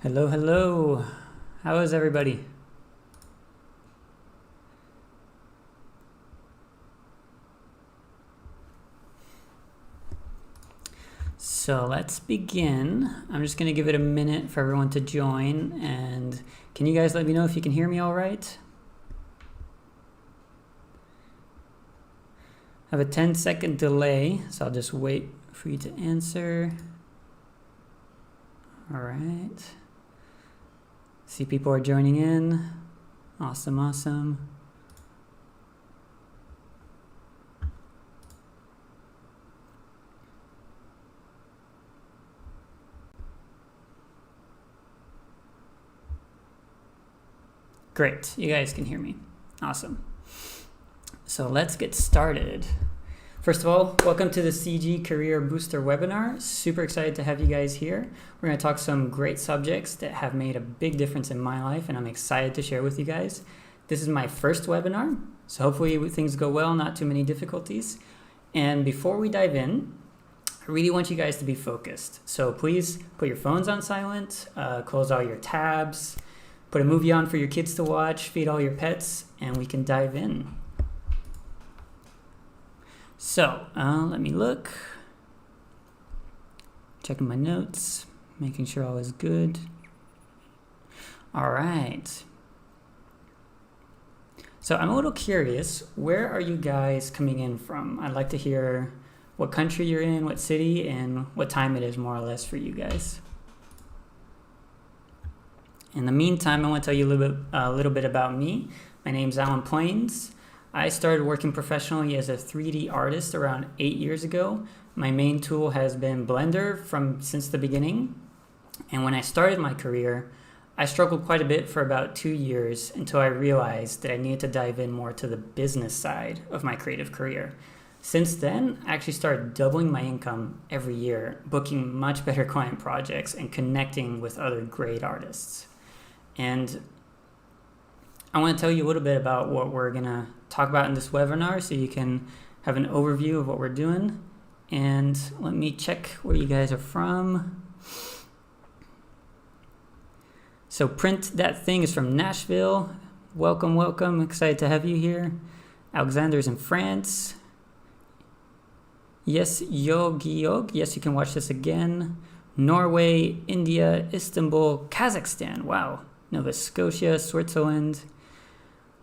Hello, hello. How is everybody? So let's begin. I'm just going to give it a minute for everyone to join. And can you guys let me know if you can hear me all right? I have a 10-second delay, so I'll just wait for you to answer. All right. See, people are joining in. Awesome, awesome. Great, you guys can hear me. Awesome. So let's get started. First of all, welcome to the CG Career Booster webinar. Super excited to have you guys here. We're going to talk some great subjects that have made a big difference in my life, and I'm excited to share with you guys. This is my first webinar, so hopefully things go well, not too many difficulties. And before we dive in, I really want you guys to be focused. So please put your phones on silent, close all your tabs, put a movie on for your kids to watch, feed all your pets, and we can dive in. So, let me look. Checking my notes, making sure all is good. All right. So I'm a little curious, where are you guys coming in from? I'd like to hear what country you're in, what city, and what time it is more or less for you guys. In the meantime, I want to tell you a little bit about me. My name's Alan Plains. I started working professionally as a 3D artist around 8 years ago. My main tool has been Blender since the beginning. And when I started my career, I struggled quite a bit for about 2 years until I realized that I needed to dive in more to the business side of my creative career. Since then, I actually started doubling my income every year, booking much better client projects and connecting with other great artists. And I want to tell you a little bit about what we're going to talk about in this webinar so you can have an overview of what we're doing. And let me check where you guys are from. So Print That Thing is from Nashville. Welcome, welcome. Excited to have you here. Alexander's in France. Yes, Yog. Yes, you can watch this again. Norway, India, Istanbul, Kazakhstan. Wow. Nova Scotia, Switzerland.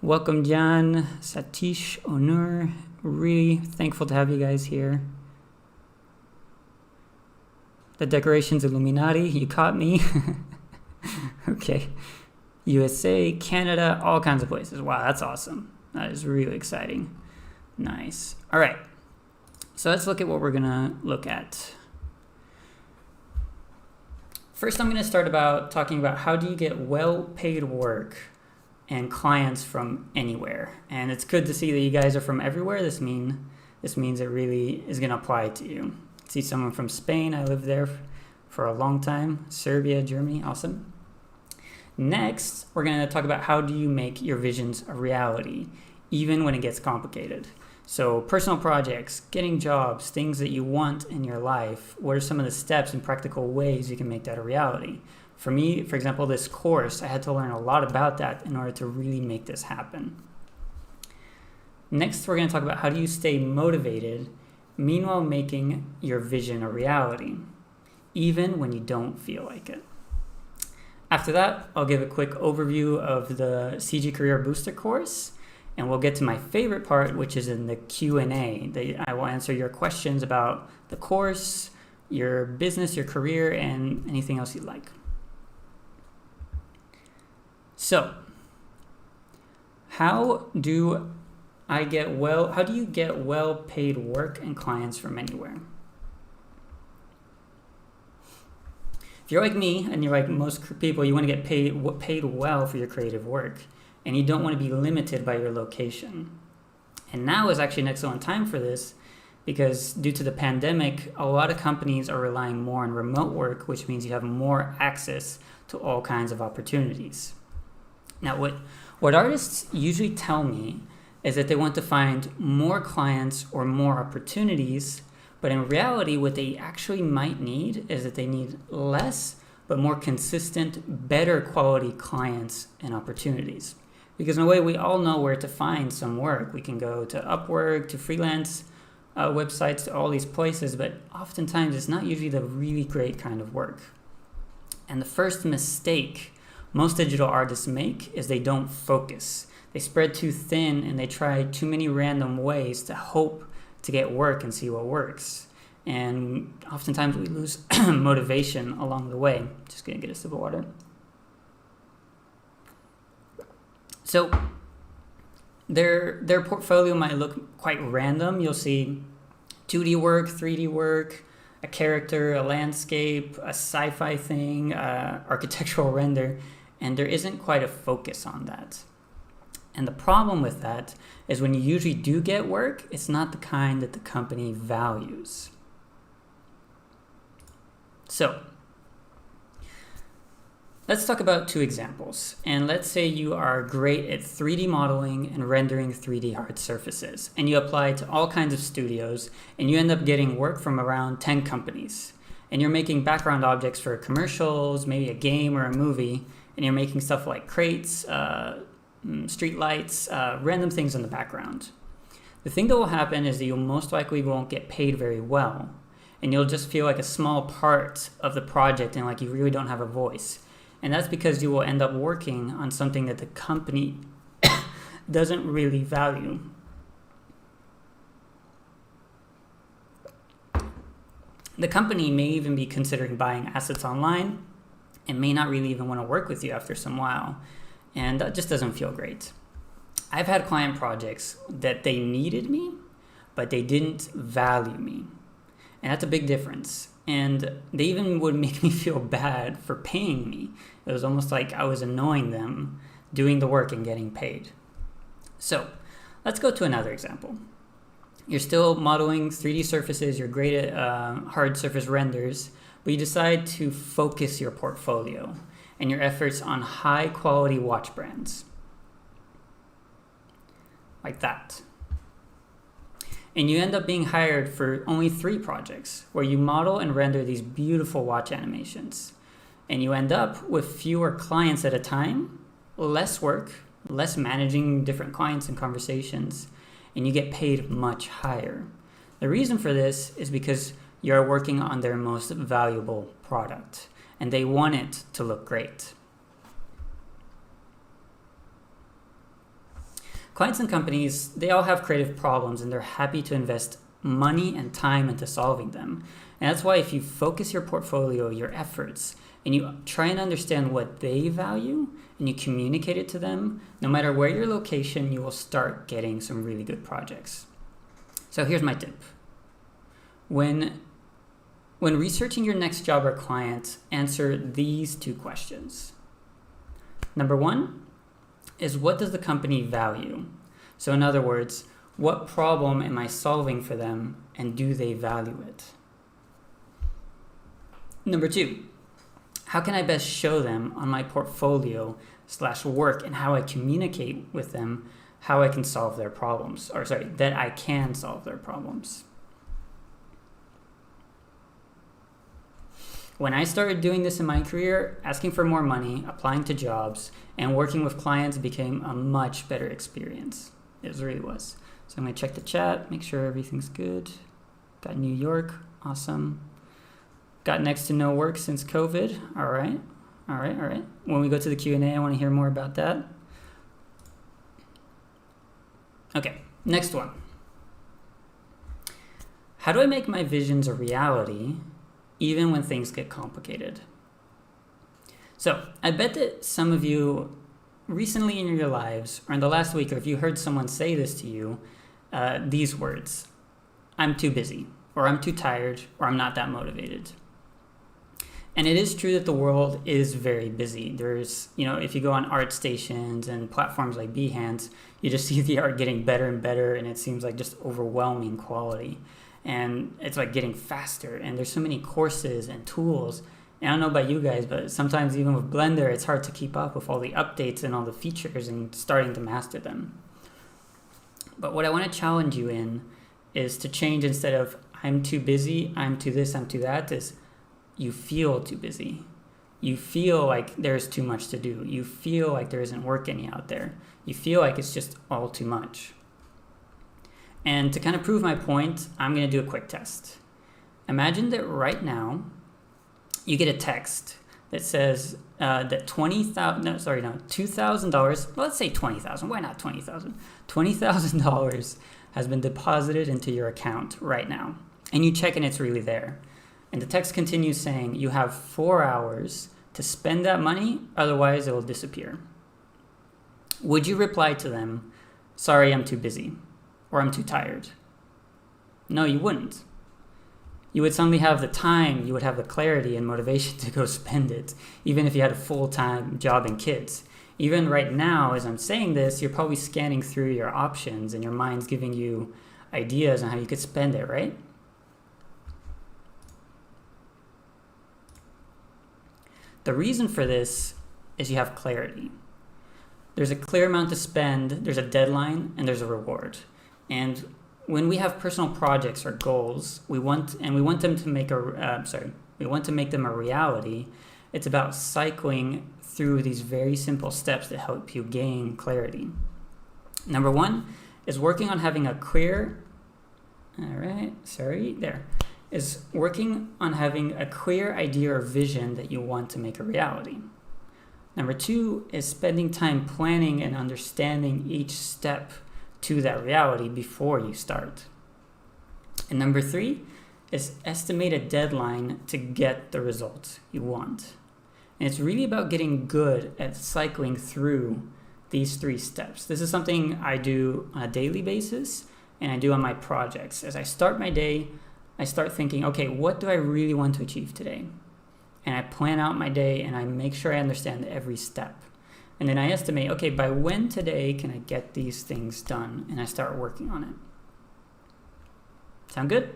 Welcome, John, Satish, Onur. Really thankful to have you guys here. The decorations Illuminati, you caught me. Okay. USA, Canada, all kinds of places. Wow, that's awesome. That is really exciting. Nice. All right. So let's look at what we're going to look at. First, I'm going to start talking about how do you get well-paid work and clients from anywhere. And it's good to see that you guys are from everywhere. This means it really is going to apply to you. See someone from Spain. I lived there for a long time. Serbia, Germany. Awesome. Next, we're going to talk about how do you make your visions a reality, even when it gets complicated. So personal projects, getting jobs, things that you want in your life. What are some of the steps and practical ways you can make that a reality? For me, for example, this course, I had to learn a lot about that in order to really make this happen. Next, we're going to talk about how do you stay motivated, meanwhile making your vision a reality, even when you don't feel like it. After that, I'll give a quick overview of the CG Career Booster course. And we'll get to my favorite part, which is in the Q&A. I will answer your questions about the course, your business, your career, and anything else you'd like. So, how do you get well-paid work and clients from anywhere? If you're like me, and you're like most people, you want to get paid well for your creative work. And you don't want to be limited by your location. And now is actually an excellent time for this because due to the pandemic, a lot of companies are relying more on remote work, which means you have more access to all kinds of opportunities. Now, what artists usually tell me is that they want to find more clients or more opportunities, but in reality, what they actually might need is that they need less but more consistent, better quality clients and opportunities. Because in a way, we all know where to find some work. We can go to Upwork, to freelance websites, to all these places, but oftentimes it's not usually the really great kind of work. And the first mistake most digital artists make is they don't focus. They spread too thin and they try too many random ways to hope to get work and see what works. And oftentimes we lose motivation along the way. Just gonna get a sip of water. So their portfolio might look quite random. You'll see 2D work, 3D work, a character, a landscape, a sci-fi thing, architectural render, and there isn't quite a focus on that. And the problem with that is when you usually do get work, it's not the kind that the company values. So let's talk about two examples. And let's say you are great at 3D modeling and rendering 3D hard surfaces. And you apply to all kinds of studios and you end up getting work from around 10 companies. And you're making background objects for commercials, maybe a game or a movie. And you're making stuff like crates, street lights, random things in the background. The thing that will happen is that you'll most likely won't get paid very well. And you'll just feel like a small part of the project and like you really don't have a voice. And that's because you will end up working on something that the company doesn't really value. The company may even be considering buying assets online and may not really even want to work with you after some while. And that just doesn't feel great. I've had client projects that they needed me, but they didn't value me. And that's a big difference. And they even would make me feel bad for paying me. It was almost like I was annoying them doing the work and getting paid. So let's go to another example. You're still modeling 3D surfaces, you're great at hard surface renders, but you decide to focus your portfolio and your efforts on high quality watch brands. Like that. And you end up being hired for only 3 projects where you model and render these beautiful watch animations. And you end up with fewer clients at a time, less work, less managing different clients and conversations, and you get paid much higher. The reason for this is because you're working on their most valuable product, and they want it to look great. Clients and companies, they all have creative problems and they're happy to invest money and time into solving them. And that's why if you focus your portfolio, your efforts, and you try and understand what they value and you communicate it to them, no matter where your location, you will start getting some really good projects. So here's my tip. When researching your next job or client, answer these 2 questions. Number 1, is what does the company value? So in other words, what problem am I solving for them and do they value it? Number 2, how can I best show them on my portfolio / work and how I communicate with them how I can solve their problems, that I can solve their problems. When I started doing this in my career, asking for more money, applying to jobs, and working with clients became a much better experience. It really was. So I'm going to check the chat, make sure everything's good. Got New York, awesome. Got next to no work since COVID. All right. When we go to the Q&A, I want to hear more about that. Okay, next one. How do I make my visions a reality even when things get complicated? So I bet that some of you recently in your lives or in the last week, or if you heard someone say this to you, these words, I'm too busy, or I'm too tired, or I'm not that motivated. And it is true that the world is very busy. There's, if you go on art stations and platforms like Behance, you just see the art getting better and better, and it seems like just overwhelming quality. And it's like getting faster, and there's so many courses and tools. And I don't know about you guys, but sometimes even with Blender, it's hard to keep up with all the updates and all the features and starting to master them. But what I want to challenge you in is to change, instead of I'm too busy, I'm too this, I'm too that, is you feel too busy. You feel like there's too much to do. You feel like there isn't work any out there. You feel like it's just all too much. And to kind of prove my point, I'm going to do a quick test. Imagine that right now you get a text that says that $2,000, let's say $20,000, why not $20,000? $20,000 has been deposited into your account right now. And you check and it's really there. And the text continues saying you have 4 hours to spend that money, otherwise it will disappear. Would you reply to them, sorry, I'm too busy, or I'm too tired? No, you wouldn't. You would suddenly have the time, you would have the clarity and motivation to go spend it, even if you had a full-time job and kids. Even right now, as I'm saying this, you're probably scanning through your options and your mind's giving you ideas on how you could spend it, right? The reason for this is you have clarity. There's a clear amount to spend, there's a deadline, and there's a reward. And when we have personal projects or goals, we want them to make them a reality. It's about cycling through these very simple steps that help you gain clarity. Number one is working on having a clear idea or vision that you want to make a reality. Number two is spending time planning and understanding each step to that reality before you start. And number three is estimate a deadline to get the results you want. And it's really about getting good at cycling through these 3 steps. This is something I do on a daily basis and I do on my projects. As I start my day, I start thinking, okay, what do I really want to achieve today? And I plan out my day and I make sure I understand every step. And then I estimate, okay, by when today can I get these things done? And I start working on it. Sound good?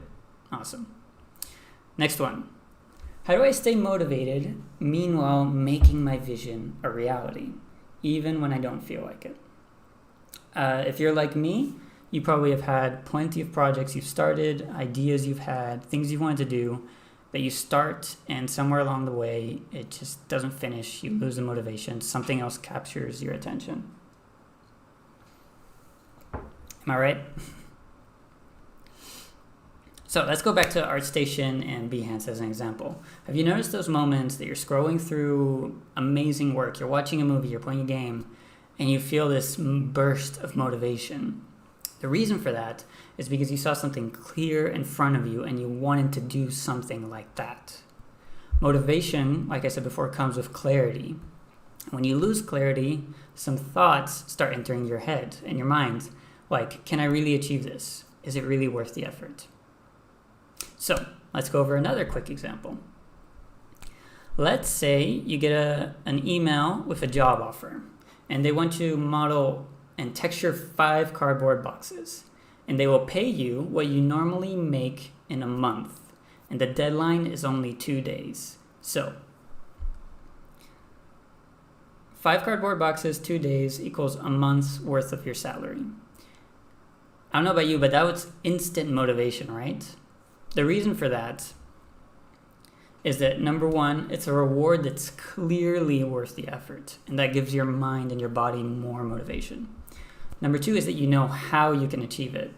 Awesome. Next one. How do I stay motivated, meanwhile making my vision a reality, even when I don't feel like it? If you're like me, you probably have had plenty of projects you've started, ideas you've had, things you wanted to do, that you start and somewhere along the way it just doesn't finish, you lose the motivation, something else captures your attention. Am I right? So let's go back to ArtStation and Behance as an example. Have you noticed those moments that you're scrolling through amazing work, you're watching a movie, you're playing a game, and you feel this burst of motivation? The reason for that is because you saw something clear in front of you and you wanted to do something like that. Motivation, like I said before, comes with clarity. When you lose clarity, some thoughts start entering your head and your mind, like, can I really achieve this? Is it really worth the effort? So let's go over another quick example. Let's say you get an email with a job offer and they want you to model and texture 5 cardboard boxes. And they will pay you what you normally make in a month. And the deadline is only 2 days. So 5 cardboard boxes, 2 days equals a month's worth of your salary. I don't know about you, but that was instant motivation, right? The reason for that is that, number one, it's a reward that's clearly worth the effort. And that gives your mind and your body more motivation. Number two is that you know how you can achieve it.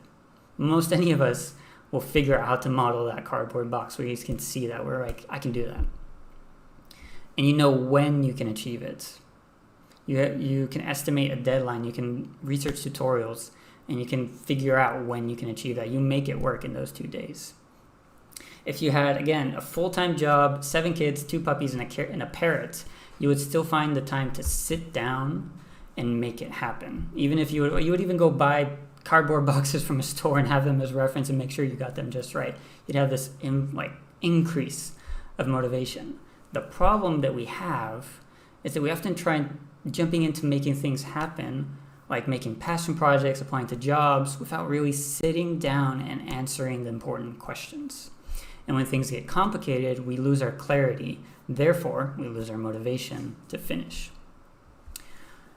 Most any of us will figure out how to model that cardboard box where you can see that. We're like, I can do that. And you know when you can achieve it. You can estimate a deadline. You can research tutorials. And you can figure out when you can achieve that. You make it work in those 2 days. If you had, again, a full-time job, 7 kids, 2 puppies, and a parrot, you would still find the time to sit down and make it happen. Even if you would even go buy cardboard boxes from a store and have them as reference and make sure you got them just right. You'd have this increase of motivation. The problem that we have is that we often try jumping into making things happen, like making passion projects, applying to jobs, without really sitting down and answering the important questions. And when things get complicated, we lose our clarity. Therefore, we lose our motivation to finish.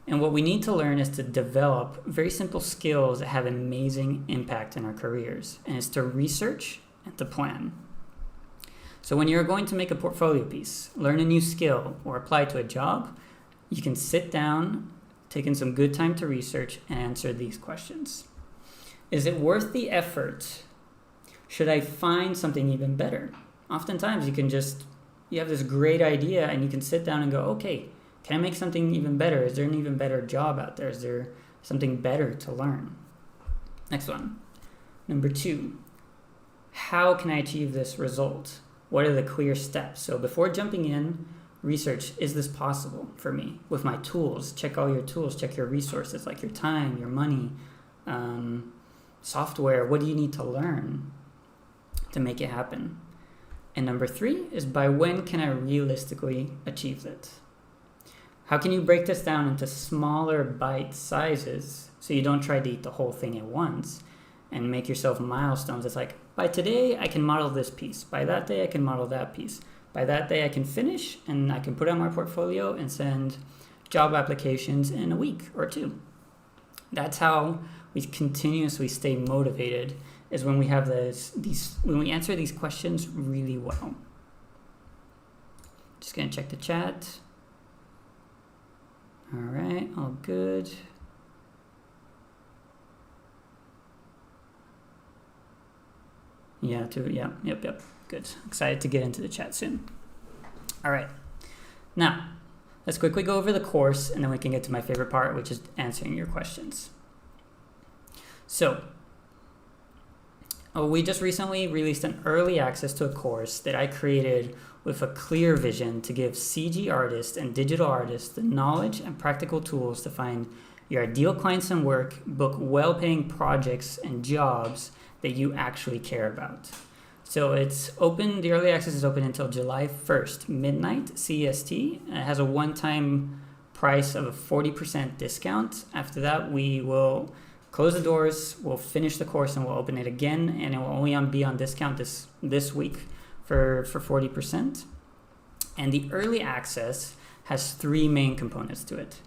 And what we need to learn is to develop very simple skills that have amazing impact in our careers. And it's to research and to plan. So when you're going to make a portfolio piece, learn a new skill, or apply to a job, you can sit down, take in some good time to research, and answer these questions. Is it worth the effort? Should I find something even better? Oftentimes you have this great idea and you can sit down and go, okay, can I make something even better? Is there an even better job out there? Is there something better to learn? Next one. Number 2, how can I achieve this result? What are the clear steps? So before jumping in, research, is this possible for me with my tools? Check all your tools, check your resources like your time, your money, software. What do you need to learn to make it happen? And number 3 is, by when can I realistically achieve it? How can you break this down into smaller bite sizes so you don't try to eat the whole thing at once and make yourself milestones? It's like, by today I can model this piece. By that day I can model that piece. By that day I can finish and I can put on my portfolio and send job applications in a week or 2. That's how we continuously stay motivated, is when we have when we answer these questions really well. Just gonna check the chat. All right, all good. Yep, good. Excited to get into the chat soon. All right, now let's quickly go over the course and then we can get to my favorite part, which is answering your questions. So, we just recently released an early access to a course that I created with a clear vision to give CG artists and digital artists the knowledge and practical tools to find your ideal clients and work, book well-paying projects and jobs that you actually care about. So it's open, the early access is open until July 1st, midnight CST. It has a one-time price of a 40% discount. After that, we will close the doors, we'll finish the course, and we'll open it again, and it will only be on discount this week for 40%. And the early access has 3 main components to it.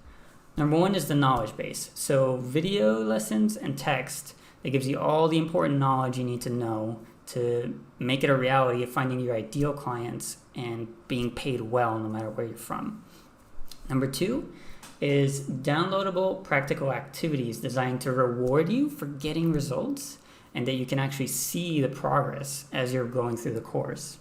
Number 1 is the knowledge base. So video lessons and text that gives you all the important knowledge you need to know to make it a reality of finding your ideal clients and being paid well no matter where you're from. Number 2 is downloadable practical activities designed to reward you for getting results and that you can actually see the progress as you're going through the course.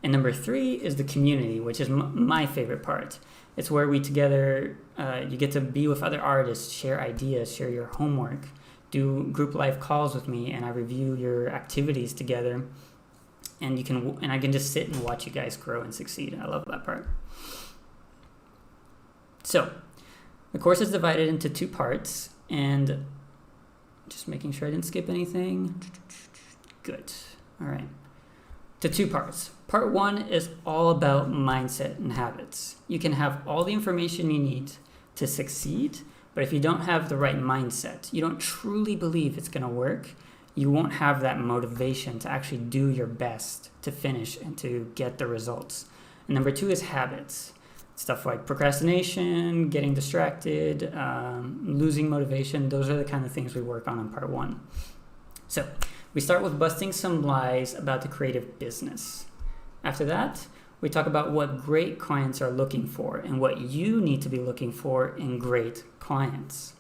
And number 3 is the community, which is my favorite part. It's where we together, you get to be with other artists, share ideas, share your homework, do group live calls with me, and I review your activities together. And I can just sit and watch you guys grow and succeed. I love that part. So, the course is divided into 2 parts, and just making sure I didn't skip anything. Good. All right. To 2 parts. Part 1 is all about mindset and habits. You can have all the information you need to succeed, but if you don't have the right mindset, you don't truly believe it's going to work, you won't have that motivation to actually do your best to finish and to get the results. And number 2 is habits. Stuff like procrastination, getting distracted, losing motivation. Those are the kind of things we work on in part 1. So we start with busting some lies about the creative business. After that, we talk about what great clients are looking for and what you need to be looking for in great clients.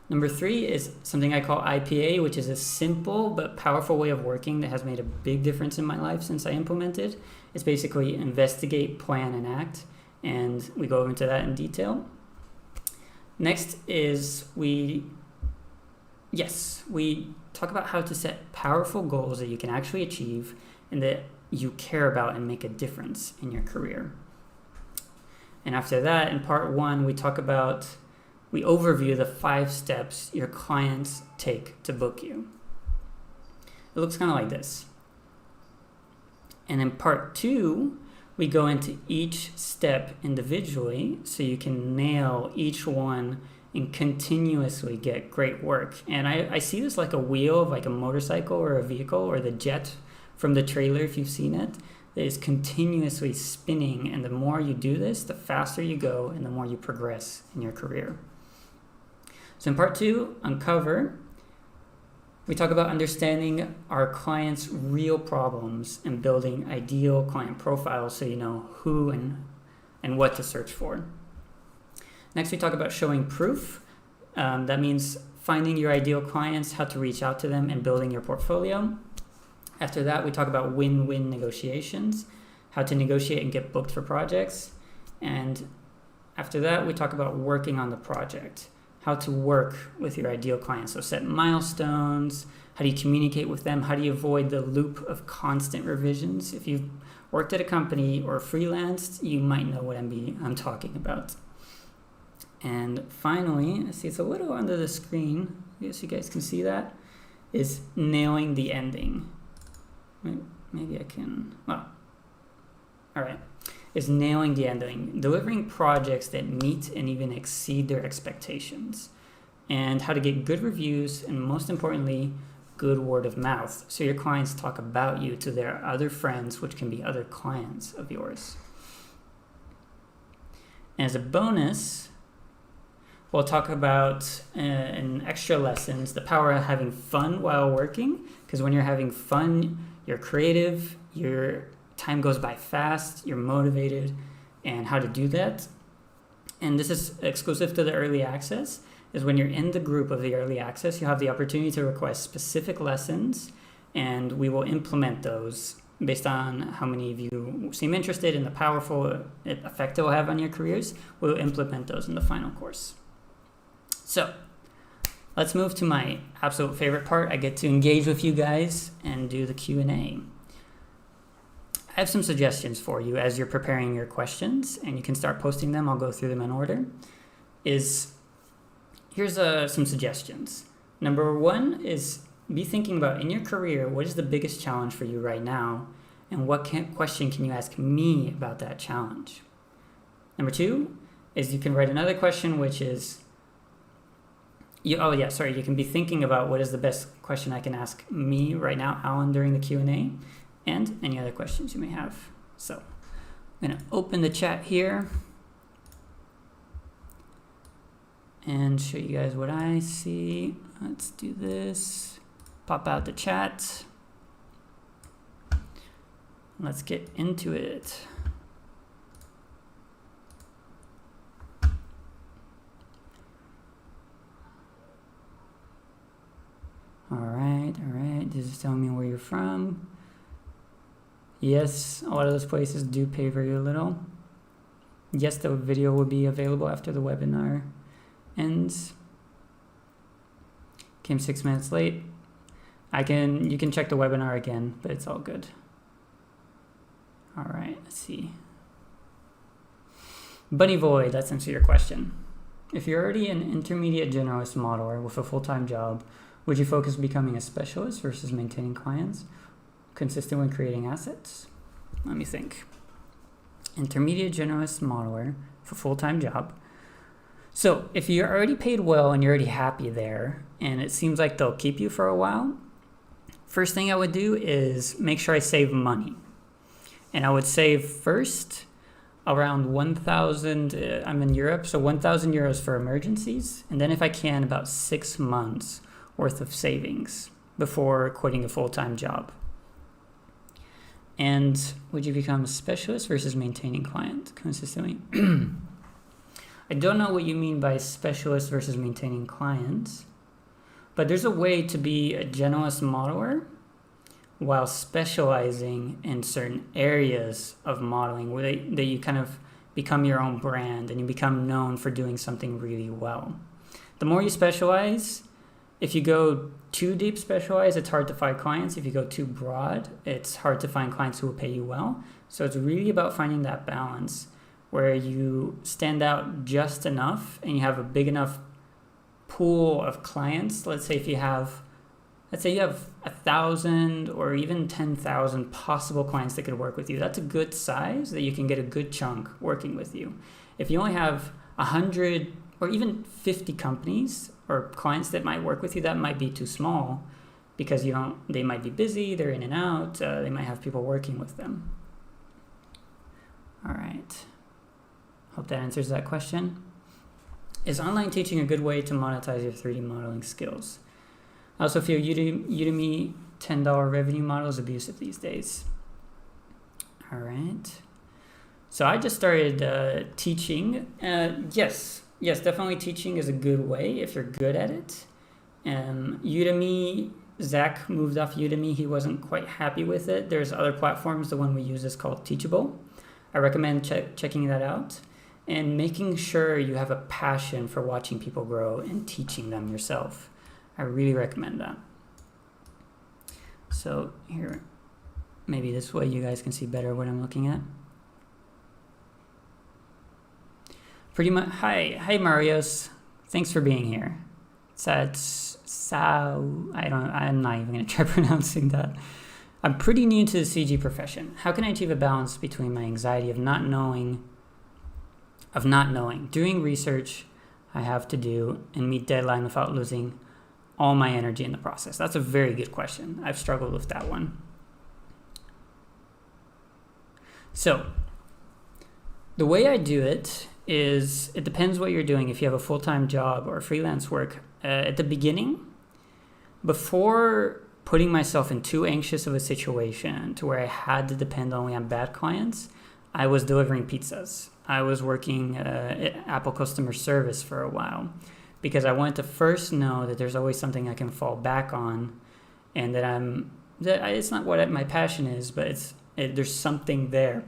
Number 3 is something I call IPA, which is a simple but powerful way of working that has made a big difference in my life since I implemented. It's basically investigate, plan, and act, and we go into that in detail. Next is we talk about how to set powerful goals that you can actually achieve and that you care about and make a difference in your career. And after that, in part 1, we overview the 5 steps your clients take to book you. It looks kind of like this. And in part 2, we go into each step individually so you can nail each one and continuously get great work. And I see this like a wheel of like a motorcycle or a vehicle, or the jet from the trailer if you've seen it, that is continuously spinning. And the more you do this, the faster you go and the more you progress in your career. So in part 2, uncover We talk about understanding our clients' real problems and building ideal client profiles so you know who and what to search for. Next, we talk about showing proof. That means finding your ideal clients, how to reach out to them, and building your portfolio. After that, we talk about win-win negotiations, how to negotiate and get booked for projects. And after that, we talk about working on the project, how to work with your ideal clients. So set milestones, how do you communicate with them, how do you avoid the loop of constant revisions. If you've worked at a company or freelanced, you might know what I'm talking about. And finally, I see it's a little under the screen, I guess you guys can see that, is nailing the ending. Maybe I can, well, all right. Is nailing the ending, delivering projects that meet and even exceed their expectations, and how to get good reviews, and most importantly, good word of mouth, so your clients talk about you to their other friends, which can be other clients of yours. And as a bonus, we'll talk about in extra lessons the power of having fun while working, because when you're having fun, you're creative, your time goes by fast, you're motivated, and how to do that. And this is exclusive to the early access, is when you're in the group of the early access, you have the opportunity to request specific lessons, and we will implement those based on how many of you seem interested in the powerful effect it will have on your careers. We'll implement those in the final course. So let's move to my absolute favorite part. I get to engage with you guys and do the Q&A. I have some suggestions for you as you're preparing your questions, and you can start posting them. I'll go through them in order. Here's some suggestions. Number one is be thinking about in your career, what is the biggest challenge for you right now, and what question can you ask me about that challenge? Number two is you can write another question, which is, you can be thinking about what is the best question I can ask me right now, Alan, during the Q&A, and any other questions you may have. So I'm going to open the chat here and show you guys what I see. Let's do this. Pop out the chat. Let's get into it. All right. This is telling me where you're from. Yes, a lot of those places do pay very little. Yes, the video will be available after the webinar ends. Came 6 minutes late. You can check the webinar again, but it's all good. All right, let's see. Bunny Void, let's answer your question. If you're already an intermediate generalist modeler with a full-time job, would you focus on becoming a specialist versus maintaining clients, consistent with creating assets? Let me think. Intermediate generalist modeler for full-time job. So if you're already paid well and you're already happy there, and it seems like they'll keep you for a while, first thing I would do is make sure I save money. And I would save first around 1,000, I'm in Europe, so 1,000 euros for emergencies. And then if I can, about 6 months worth of savings before quitting a full-time job. And would you become a specialist versus maintaining client consistently? I don't know what you mean by specialist versus maintaining clients, but there's a way to be a generalist modeler while specializing in certain areas of modeling that you kind of become your own brand and you become known for doing something really well. The more you specialize, if you go too deep specialized, it's hard to find clients. If you go too broad, it's hard to find clients who will pay you well. So it's really about finding that balance where you stand out just enough and you have a big enough pool of clients. Let's say you have 1,000 or even 10,000 possible clients that could work with you. That's a good size that you can get a good chunk working with you. If you only have 100 or even 50 companies or clients that might work with you, that might be too small because they might be busy, they're in and out, they might have people working with them. All right. Hope that answers that question. Is online teaching a good way to monetize your 3D modeling skills? I also feel Udemy $10 revenue model is abusive these days. All right. So I just started teaching. Yes, definitely teaching is a good way if you're good at it. Udemy, Zach moved off Udemy. He wasn't quite happy with it. There's other platforms. The one we use is called Teachable. I recommend checking that out and making sure you have a passion for watching people grow and teaching them yourself. I really recommend that. So here, maybe this way you guys can see better what I'm looking at. Pretty much. Hi Marios. Thanks for being here. I'm not even gonna try pronouncing that. I'm pretty new to the CG profession. How can I achieve a balance between my anxiety of not knowing, doing research I have to do, and meet deadline without losing all my energy in the process? That's a very good question. I've struggled with that one. So the way I do it is, it depends what you're doing. If you have a full-time job or freelance work, at the beginning, before putting myself in too anxious of a situation to where I had to depend only on bad clients, I was delivering pizzas. I was working at Apple customer service for a while because I wanted to first know that there's always something I can fall back on, and it's not what my passion is, but there's something there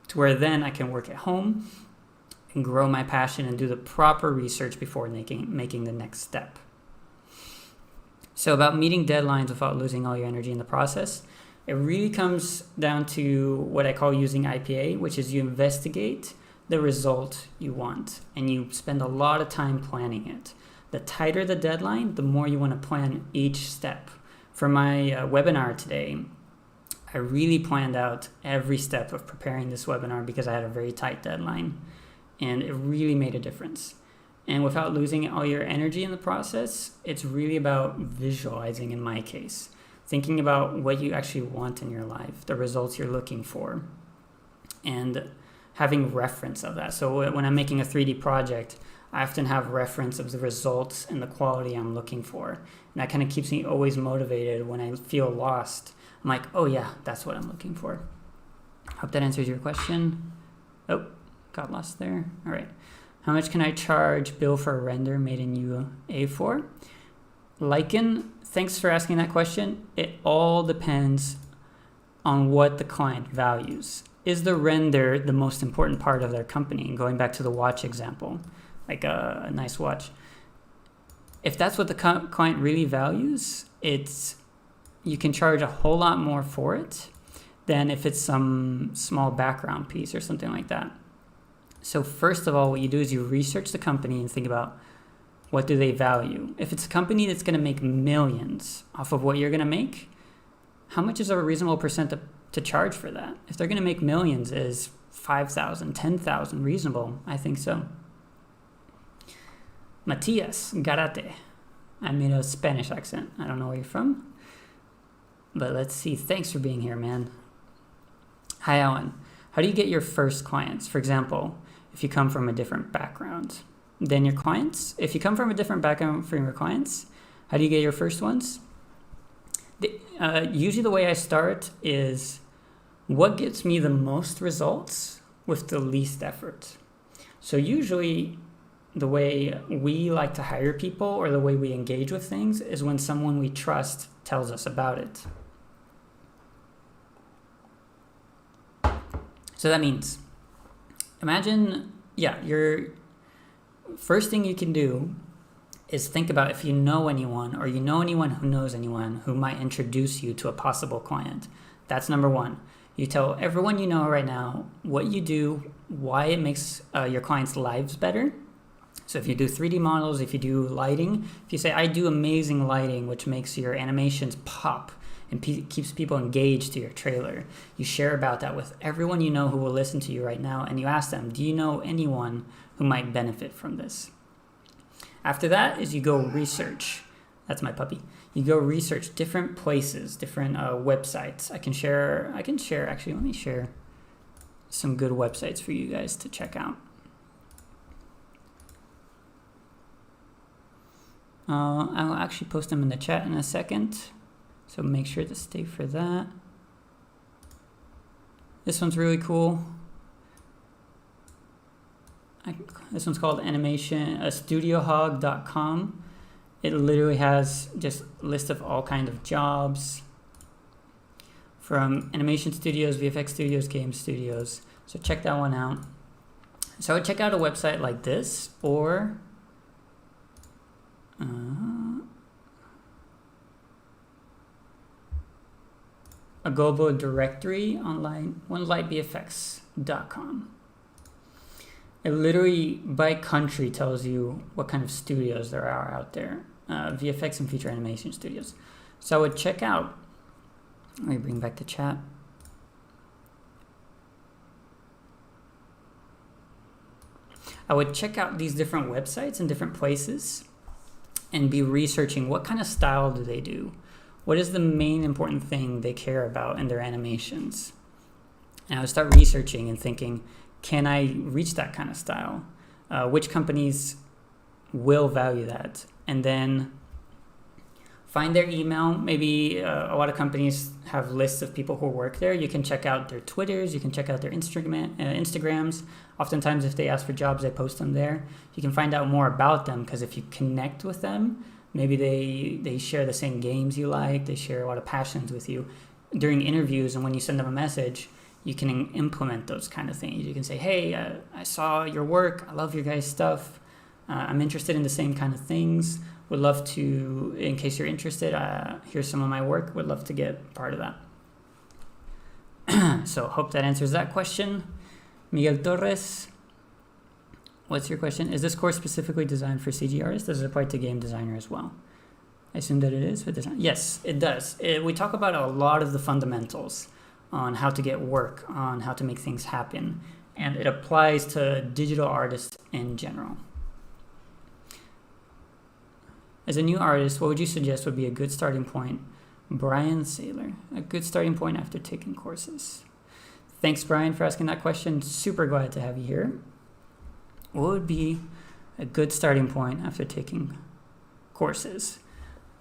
to where then I can work at home and grow my passion and do the proper research before making the next step. So about meeting deadlines without losing all your energy in the process, it really comes down to what I call using IPA, which is you investigate the result you want and you spend a lot of time planning it. The tighter the deadline, the more you want to plan each step. For my webinar today, I really planned out every step of preparing this webinar because I had a very tight deadline, and it really made a difference. And without losing all your energy in the process, it's really about visualizing, in my case, thinking about what you actually want in your life, the results you're looking for, and having reference of that. So when I'm making a 3D project, I often have reference of the results and the quality I'm looking for. And that kind of keeps me always motivated when I feel lost. I'm like, oh yeah, that's what I'm looking for. Hope that answers your question. Oh, got lost there. All right. How much can I bill for a render made in UA4? Lycan, thanks for asking that question. It all depends on what the client values. Is the render the most important part of their company? And going back to the watch example, like a nice watch. If that's what the client really values, you can charge a whole lot more for it than if it's some small background piece or something like that. So first of all, what you do is you research the company and think about, what do they value? If it's a company that's going to make millions off of what you're going to make, how much is a reasonable percent to charge for that? If they're going to make millions, is 5,000, 10,000 reasonable? I think so. Matias Garate. I made a Spanish accent. I don't know where you're from. But let's see. Thanks for being here, man. Hi, Alan. How do you get your first clients? For example, if you come from a different background than your clients. If you come from a different background from your clients, how do you get your first ones? Usually the way I start is what gets me the most results with the least effort. So usually the way we like to hire people or the way we engage with things is when someone we trust tells us about it. So that means, imagine, your first thing you can do is think about if you know anyone or you know anyone who knows anyone who might introduce you to a possible client. That's number one. You tell everyone you know right now what you do, why it makes your clients' lives better. So if you do 3D models, if you do lighting, if you say, I do amazing lighting, which makes your animations pop and keeps people engaged to your trailer, you share about that with everyone you know who will listen to you right now, and you ask them, do you know anyone who might benefit from this? After that is you go research. That's my puppy. You go research different places, different websites. I can share, actually, let me share some good websites for you guys to check out. I'll actually post them in the chat in a second, so make sure to stay for that. This one's really cool. This one's called studiohog.com. It literally has just a list of all kinds of jobs from animation studios, VFX studios, game studios. So check that one out. So I would check out a website like this, or a global directory online, onelightbfx.com. It literally, by country, tells you what kind of studios there are out there, VFX and feature animation studios. So I would check out, let me bring back the chat. I would check out these different websites in different places and be researching what kind of style do they do? What is the main important thing they care about in their animations? And I would start researching and thinking, can I reach that kind of style? Which companies will value that? And then find their email. Maybe a lot of companies have lists of people who work there. You can check out their Twitters. You can check out their Instagrams. Oftentimes, if they ask for jobs, they post them there. You can find out more about them, because if you connect with them, maybe they share the same games you like. They share a lot of passions with you. During interviews and when you send them a message, you can implement those kind of things. You can say, hey, I saw your work. I love your guys' stuff. I'm interested in the same kind of things. Would love to, in case you're interested, here's some of my work. Would love to get part of that. So hope that answers that question. Miguel Torres, what's your question? Is this course specifically designed for CG artists? Does it apply to game designer as well? I assume that it is for design. Yes, it does. We talk about a lot of the fundamentals on how to get work, on how to make things happen. And it applies to digital artists in general. As a new artist, what would you suggest would be a good starting point? Brian Saylor, a good starting point after taking courses. Thanks, Brian, for asking that question. Super glad to have you here. What would be a good starting point after taking courses?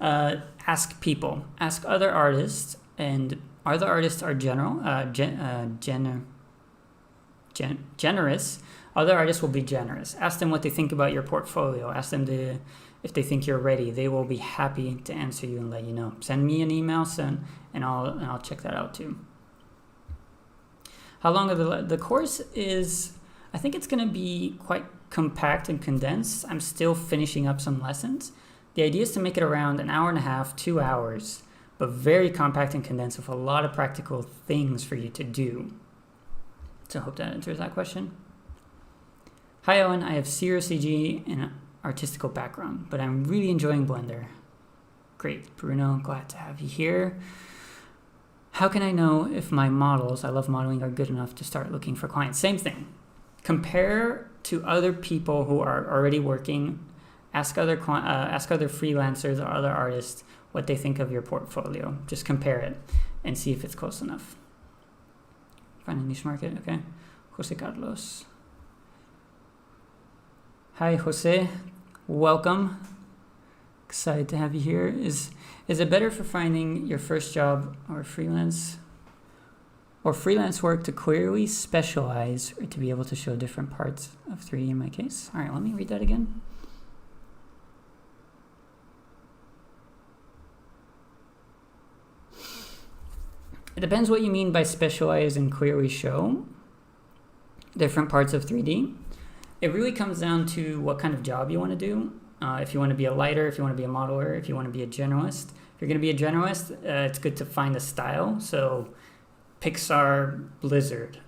Ask people. Ask other artists, and other artists are generous. Other artists will be generous. Ask them what they think about your portfolio. Ask them if they think you're ready. They will be happy to answer you and let you know. Send me an email, and I'll check that out too. How long of the course is? I think it's going to be quite compact and condensed. I'm still finishing up some lessons. The idea is to make it around an hour and a half, 2 hours, but very compact and condensed with a lot of practical things for you to do. So I hope that answers that question. Hi, Owen. I have zero CG and an artistical background, but I'm really enjoying Blender. Great, Bruno. Glad to have you here. How can I know if my models, I love modeling, are good enough to start looking for clients? Same thing. Compare to other people who are already working. Ask other freelancers or other artists what they think of your portfolio. Just compare it and see if it's close enough. Find a niche market, okay. Jose Carlos. Hi, Jose. Welcome. Excited to have you here. Is it better for finding your first job or freelance work to clearly specialize, or to be able to show different parts of 3D in my case? All right, let me read that again. It depends what you mean by specialize and clearly show different parts of 3D. It really comes down to what kind of job you want to do. If you want to be a lighter, if you want to be a modeler, if you want to be a generalist. If you're going to be a generalist, it's good to find a style. So Pixar, Blizzard.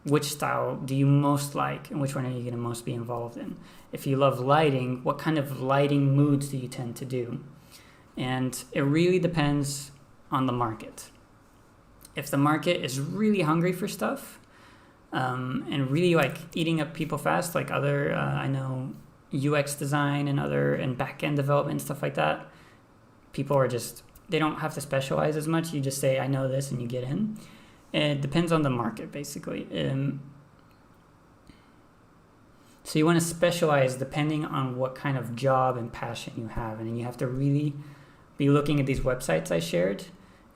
Which style do you most like, and which one are you going to most be involved in? If you love lighting, what kind of lighting moods do you tend to do? And it really depends on the market. If the market is really hungry for stuff, and really like eating up people fast, like other, I know UX design and back-end development, stuff like that, people are just, they don't have to specialize as much. You just say, I know this, and you get in. It depends on the market, basically. So you want to specialize depending on what kind of job and passion you have. And you have to really be looking at these websites I shared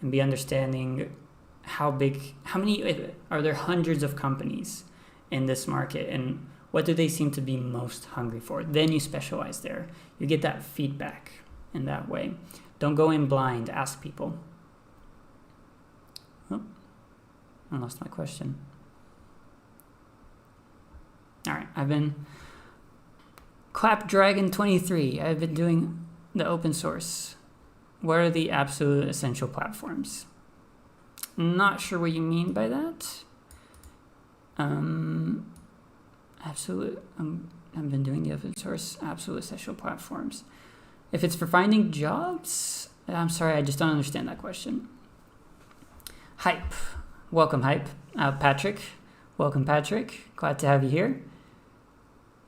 and be understanding how many, are there hundreds of companies in this market, and what do they seem to be most hungry for? Then you specialize there. You get that feedback in that way. Don't go in blind, ask people. Oh, I lost my question. All right, I've been Clapdragon23. I've been doing the open source. What are the absolute essential platforms? Not sure what you mean by that. I've been doing the open source absolute essential platforms. If it's for finding jobs, I'm sorry, I just don't understand that question. Hype. Welcome, Hype. Patrick. Welcome, Patrick. Glad to have you here.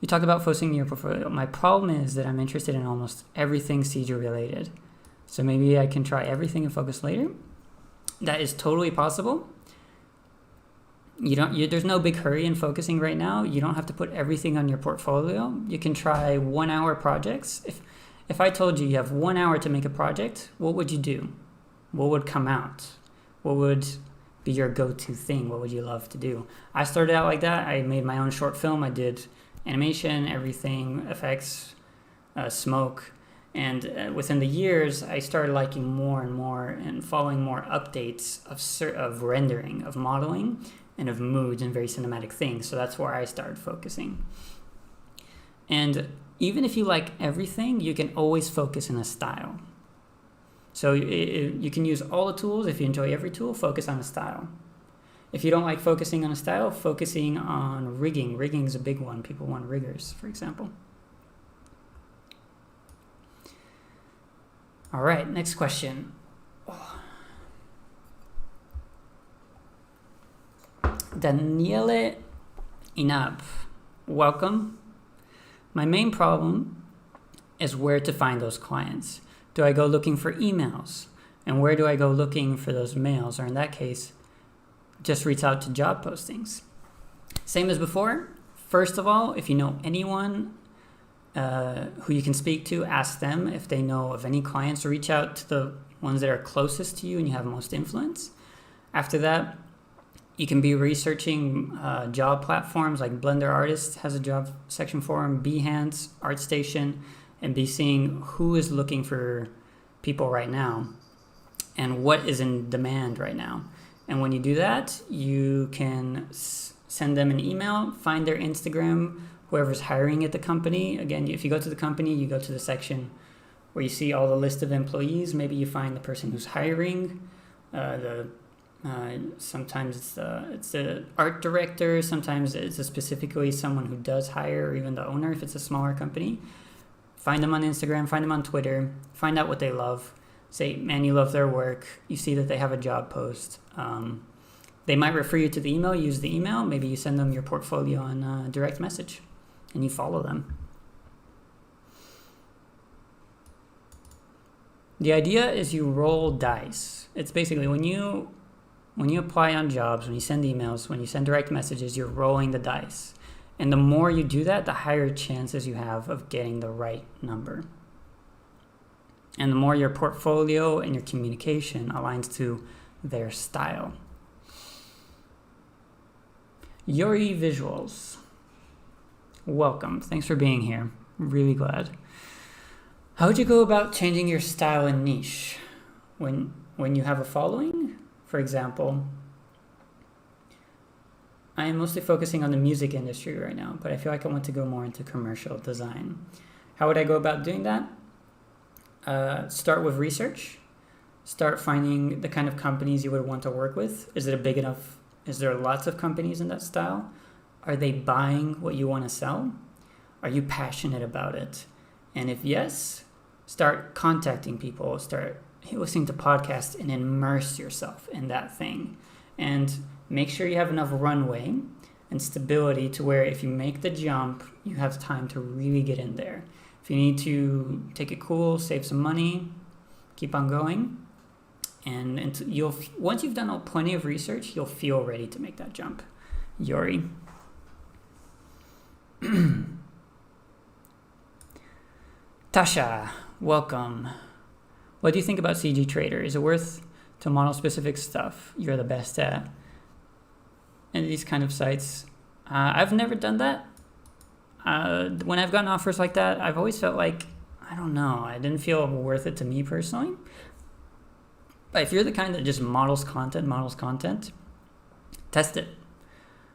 You talked about focusing your portfolio. My problem is that I'm interested in almost everything CJ related. So maybe I can try everything and focus later. That is totally possible. There's no big hurry in focusing right now. You don't have to put everything on your portfolio. You can try 1 hour projects. If I told you have 1 hour to make a project, what would you do? What would come out? What would be your go-to thing? What would you love to do? I started out like that. I made my own short film. I did animation, everything, effects, smoke. And within the years, I started liking more and more and following more updates of rendering, of modeling, and of moods and very cinematic things. So that's where I started focusing. And even if you like everything, you can always focus in a style. So you can use all the tools. If you enjoy every tool, focus on a style. If you don't like focusing on a style, focusing on rigging. Rigging is a big one. People want riggers, for example. All right, next question. Daniele Inab, welcome. My main problem is where to find those clients. Do I go looking for emails? And where do I go looking for those mails? Or in that case, just reach out to job postings. Same as before. First of all, if you know anyone who you can speak to, ask them if they know of any clients, or reach out to the ones that are closest to you and you have most influence. After that, you can be researching job platforms like Blender Artist has a job section for them, Behance, ArtStation, and be seeing who is looking for people right now and what is in demand right now. And when you do that, you can send them an email, find their Instagram, whoever's hiring at the company. Again, if you go to the company, you go to the section where you see all the list of employees. Maybe you find the person who's hiring. Sometimes it's the art director. Sometimes it's specifically someone who does hire, or even the owner if it's a smaller company. Find them on Instagram, find them on Twitter, find out what they love. Say, man, you love their work. You see that they have a job post. They might refer you to the email. Use the email. Maybe you send them your portfolio on direct message and you follow them. The idea is you roll dice. It's basically when you apply on jobs, when you send emails, when you send direct messages, you're rolling the dice. And the more you do that, the higher chances you have of getting the right number. And the more your portfolio and your communication aligns to their style. Yuri Visuals, welcome. Thanks for being here. Really glad. How would you go about changing your style and niche when you have a following? For example, I am mostly focusing on the music industry right now, but I feel like I want to go more into commercial design. How would I go about doing that? Start with research. Start finding the kind of companies you would want to work with. Is it a big enough? Is there lots of companies in that style? Are they buying what you want to sell? Are you passionate about it? And if yes, start contacting people. Start listening to podcasts and immerse yourself in that thing. And make sure you have enough runway and stability to where if you make the jump, you have time to really get in there. If you need to take it cool, save some money, keep on going. And once you've done plenty of research, you'll feel ready to make that jump. Yuri. Tasha, welcome. What do you think about CG Trader? Is it worth to model specific stuff you're the best at? And these kind of sites. I've never done that. When I've gotten offers like that, I've always felt like, I don't know, I didn't feel worth it to me personally. But if you're the kind that just models content, test it.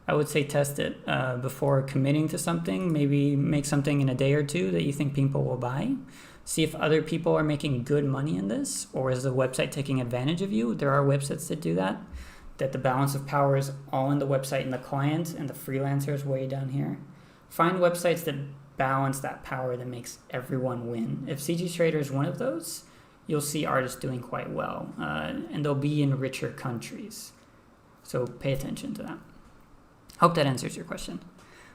I would say test it before committing to something. Maybe make something in a day or two that you think people will buy. See if other people are making good money in this, or is the website taking advantage of you? There are websites that do that the balance of power is all in the website and the client, and the freelancer is way down here. Find websites that balance that power that makes everyone win. If CG Trader is one of those, you'll see artists doing quite well, and they'll be in richer countries. So pay attention to that. Hope that answers your question.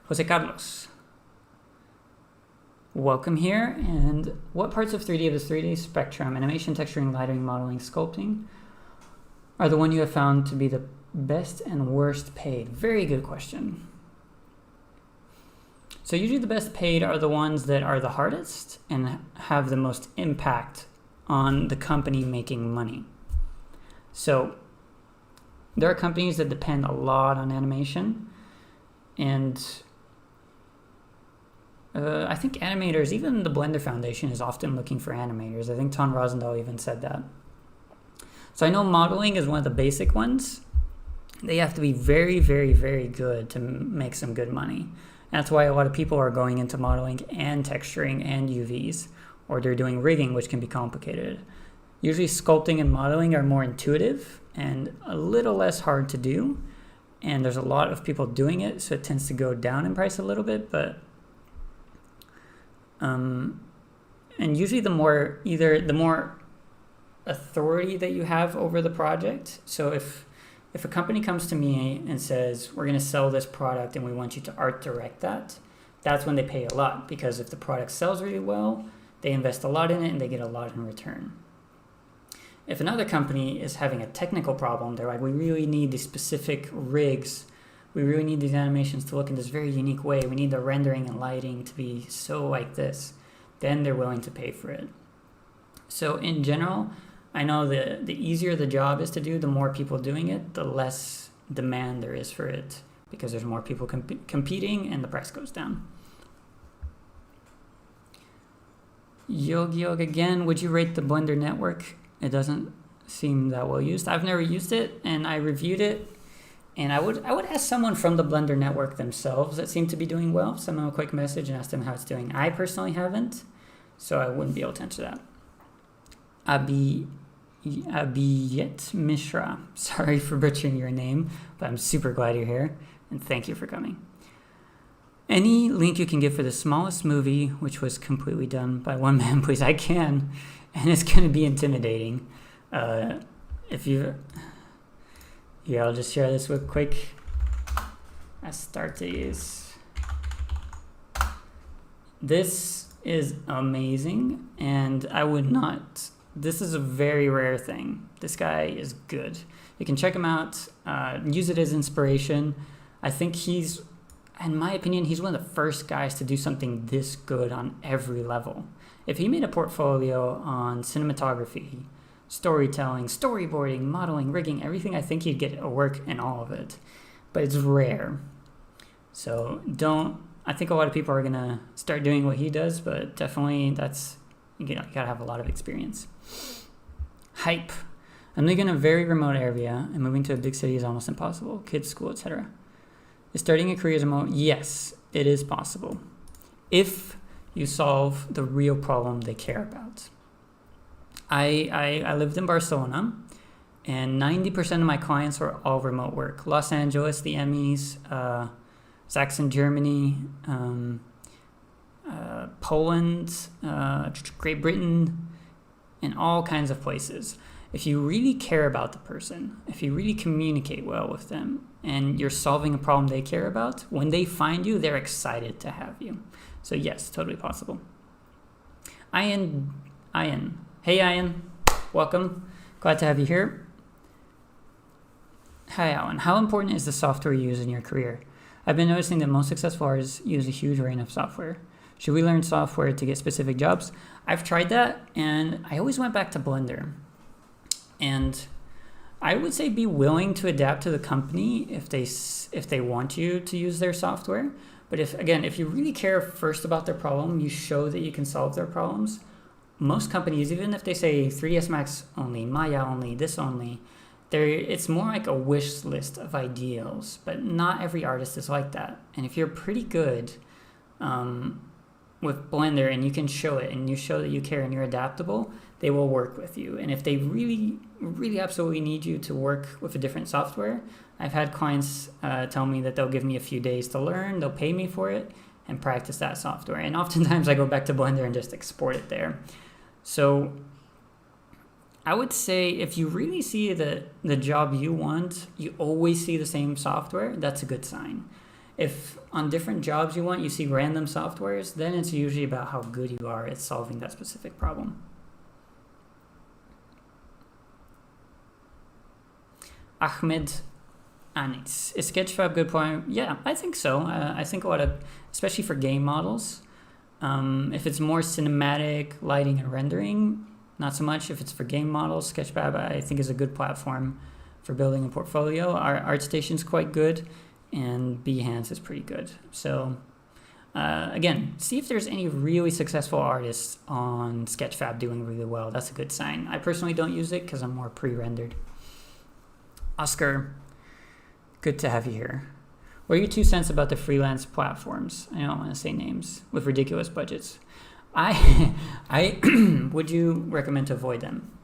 Jose Carlos, welcome here. And what parts of 3D of this 3D spectrum, animation, texturing, lighting, modeling, sculpting, are the one you have found to be the best and worst paid? Very good question. So usually the best paid are the ones that are the hardest and have the most impact on the company making money. So there are companies that depend a lot on animation, and I think animators, even the Blender Foundation is often looking for animators. I think Ton Rosendahl even said that. So I know modeling is one of the basic ones. They have to be very, very, very good to make some good money. That's why a lot of people are going into modeling and texturing and UVs, or they're doing rigging, which can be complicated. Usually sculpting and modeling are more intuitive and a little less hard to do. And there's a lot of people doing it, so it tends to go down in price a little bit. But and usually the more authority that you have over the project. So if a company comes to me and says, we're going to sell this product and we want you to art direct that, that's when they pay a lot, because if the product sells really well, they invest a lot in it and they get a lot in return. If another company is having a technical problem, they're like, we really need these specific rigs. We really need these animations to look in this very unique way. We need the rendering and lighting to be so like this. Then they're willing to pay for it. So in general, I know the easier the job is to do, the more people doing it, the less demand there is for it, because there's more people competing and the price goes down. Yogi again, would you rate the Blender network? It doesn't seem that well used. I've never used it, and I reviewed it, and I would ask someone from the Blender network themselves that seem to be doing well, send them a quick message and ask them how it's doing. I personally haven't, so I wouldn't be able to answer that. Abiyet Mishra, sorry for butchering your name, but I'm super glad you're here, and thank you for coming. Any link you can give for the smallest movie, which was completely done by one man, please? I can, and it's going to be intimidating. I'll just share this real quick. Astartes. This is amazing, and I would not. This is a very rare thing. This guy is good. You can check him out, use it as inspiration. I think in my opinion, he's one of the first guys to do something this good on every level. If he made a portfolio on cinematography, storytelling, storyboarding, modeling, rigging, everything, I think he'd get a work in all of it. But it's rare. So I think a lot of people are gonna start doing what he does, but definitely you gotta have a lot of experience. Hype. I'm living in a very remote area, and moving to a big city is almost impossible. Kids, school, etc. Is starting a career as remote? Yes, it is possible, if you solve the real problem they care about. I lived in Barcelona, and 90% of my clients were all remote work. Los Angeles, the Emmys, Saxon, Germany, Poland, Great Britain, and all kinds of places. If you really care about the person, if you really communicate well with them, and you're solving a problem they care about, when they find you, they're excited to have you. So yes, totally possible. Ian. Hey, Ian. Welcome. Glad to have you here. Hi, Alan. How important is the software you use in your career? I've been noticing that most successful artists use a huge range of software. Should we learn software to get specific jobs? I've tried that, and I always went back to Blender. And I would say be willing to adapt to the company if they want you to use their software. But if you really care first about their problem, you show that you can solve their problems. Most companies, even if they say 3ds Max only, Maya only, this only, it's more like a wish list of ideals. But not every artist is like that. And if you're pretty good with Blender and you can show it and you show that you care and you're adaptable, they will work with you. And if they really, really absolutely need you to work with a different software, I've had clients tell me that they'll give me a few days to learn, they'll pay me for it, and practice that software. And oftentimes I go back to Blender and just export it there. So I would say if you really see the job you want, you always see the same software, that's a good sign. If on different jobs you want, you see random softwares, then it's usually about how good you are at solving that specific problem. Ahmed Anis. Is Sketchfab good for? Yeah, I think so. I think a lot of, especially for game models, if it's more cinematic, lighting and rendering, not so much. If it's for game models, Sketchfab I think is a good platform for building a portfolio. Our ArtStation's quite good, and Behance is pretty good. So again, see if there's any really successful artists on Sketchfab doing really well. That's a good sign. I personally don't use it because I'm more pre-rendered. Oscar, good to have you here. What are your 2 cents about the freelance platforms? I don't want to say names with ridiculous budgets. I would you recommend to avoid them?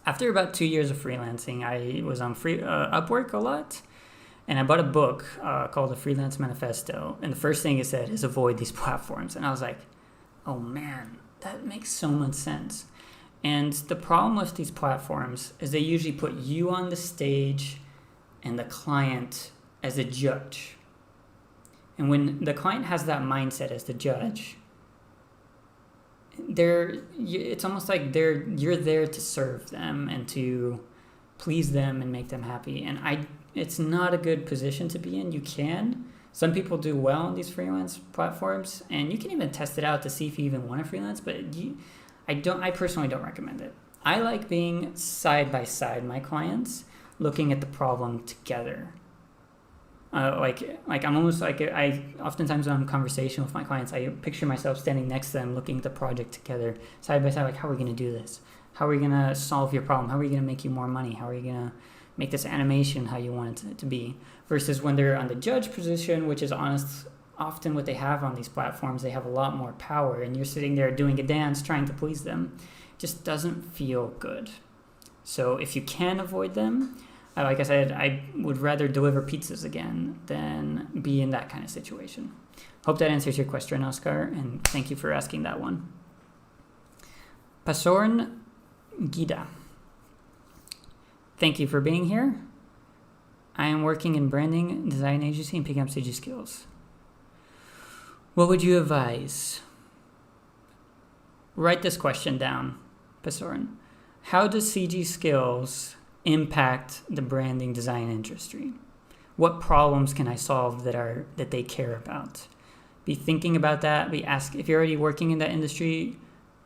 After about 2 years of freelancing, I was on Upwork a lot, and I bought a book called The Freelance Manifesto. And the first thing it said is avoid these platforms. And I was like, oh man, that makes so much sense. And the problem with these platforms is they usually put you on the stage and the client as a judge. And when the client has that mindset as the judge, it's almost like you're there to serve them and to please them and make them happy. And it's not a good position to be in. You can. Some people do well on these freelance platforms, and you can even test it out to see if you even want to freelance, but I personally don't recommend it. I like being side by side my clients, looking at the problem together. I'm almost like I oftentimes when I'm in conversation with my clients, I picture myself standing next to them, looking at the project together, side by side. Like, how are we going to do this? How are we going to solve your problem? How are we going to make you more money? How are you going to make this animation how you want it to be? Versus when they're on the judge position, which is often what they have on these platforms, they have a lot more power, and you're sitting there doing a dance trying to please them. It just doesn't feel good. So if you can avoid them, like I said, I would rather deliver pizzas again than be in that kind of situation. Hope that answers your question, Oscar, and thank you for asking that one. Pasorn Gida. Thank you for being here. I am working in branding, design agency, and picking up CG skills. What would you advise? Write this question down, Pasorn. How does CG skills impact the branding design industry? What problems can I solve that they care about? Be thinking about that. Ask if you're already working in that industry.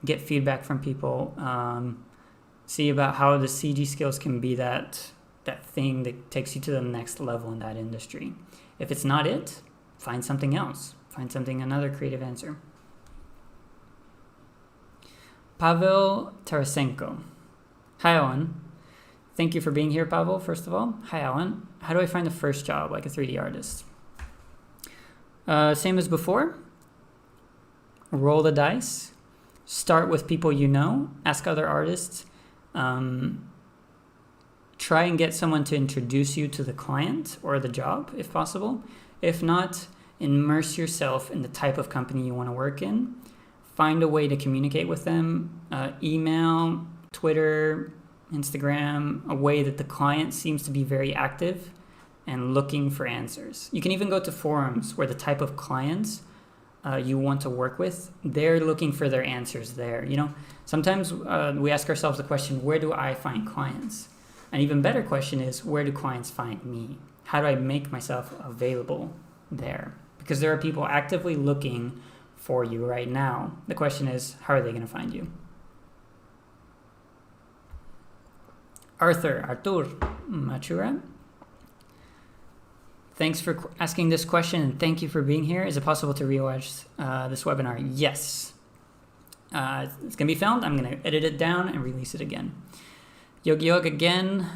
Get feedback from people. See about how the CG skills can be that thing that takes you to the next level in that industry. If it's not it, find something else. Find another creative answer. Pavel Tarasenko. Hi, Alan. Thank you for being here, Pavel, first of all. Hi, Alan. How do I find the first job like a 3D artist? Same as before. Roll the dice. Start with people you know. Ask other artists. Try and get someone to introduce you to the client or the job, if possible. If not, immerse yourself in the type of company you want to work in. Find a way to communicate with them. Email, Twitter, Instagram, a way that the client seems to be very active and looking for answers. You can even go to forums where the type of clients you want to work with, they're looking for their answers there. Sometimes we ask ourselves the question, where do I find clients? An even better question is, where do clients find me? How do I make myself available there? Because there are people actively looking for you right now. The question is, how are they going to find you? Arthur Machura. Thanks for asking this question, and thank you for being here. Is it possible to rewatch this webinar? Yes. It's going to be filmed. I'm going to edit it down and release it again. Yogi Yog again.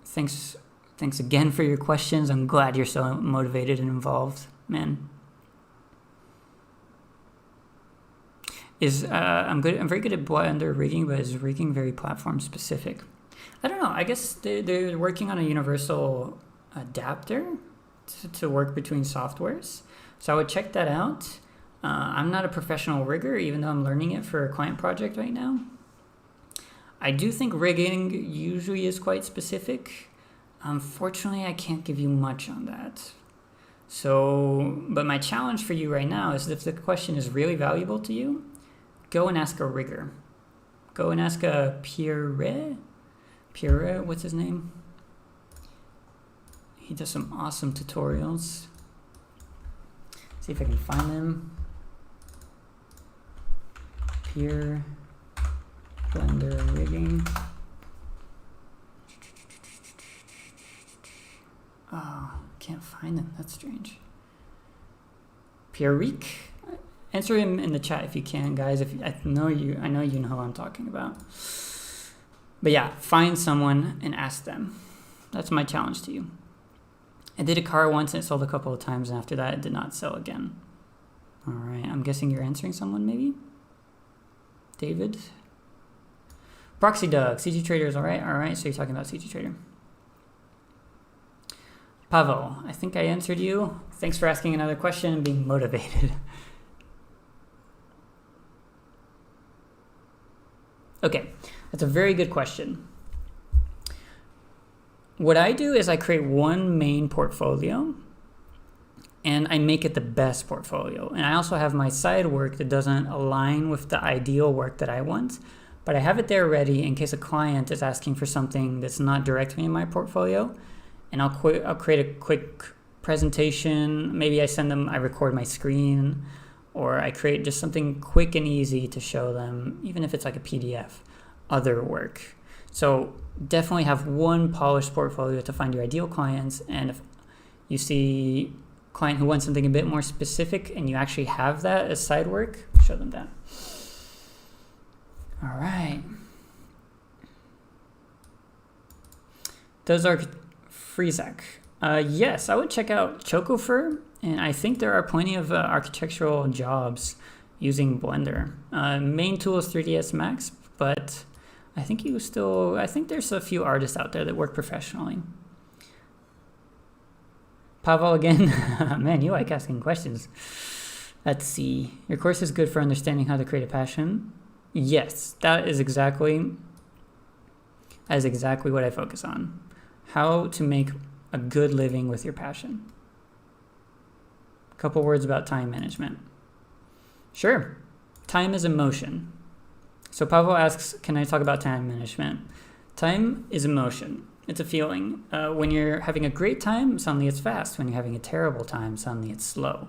Thanks again for your questions. I'm glad you're so motivated and involved, man. I'm very good at Blender rigging, but is rigging very platform specific? I don't know. I guess they're working on a universal adapter to work between softwares. So I would check that out. I'm not a professional rigger, even though I'm learning it for a client project right now. I do think rigging usually is quite specific. Unfortunately, I can't give you much on that. So, but my challenge for you right now is if the question is really valuable to you, go and ask a rigger. Go and ask a Pierre, what's his name? He does some awesome tutorials. See if I can find him. Pierre Blender rigging. Oh, can't find him. That's strange. Pierre-Ric? Answer him in the chat if you can, guys. I know you know who I'm talking about. But yeah, find someone and ask them. That's my challenge to you. I did a car once and it sold a couple of times, and after that it did not sell again. All right, I'm guessing you're answering someone, maybe? David? Proxy Doug, CG Trader is all right, so you're talking about CG Trader. Pavel, I think I answered you. Thanks for asking another question and being motivated. Okay, that's a very good question. What I do is I create one main portfolio and I make it the best portfolio. And I also have my side work that doesn't align with the ideal work that I want, but I have it there ready in case a client is asking for something that's not directly in my portfolio. And I'll create a quick presentation. Maybe I record my screen, or I create just something quick and easy to show them, even if it's like a PDF, other work. So definitely have one polished portfolio to find your ideal clients. And if you see a client who wants something a bit more specific and you actually have that as side work, show them that. All right. Those are Friezak. Yes, I would check out Chocofer, and I think there are plenty of architectural jobs using Blender. Main tool is 3ds Max, but I think there's a few artists out there that work professionally. Pavel again, man, you like asking questions. Let's see. Your course is good for understanding how to create a passion. Yes, that is exactly what I focus on. How to make a good living with your passion. A couple words about time management. Sure. Time is emotion. So Pavel asks, can I talk about time management? Time is emotion. It's a feeling. When you're having a great time, suddenly it's fast. When you're having a terrible time, suddenly it's slow.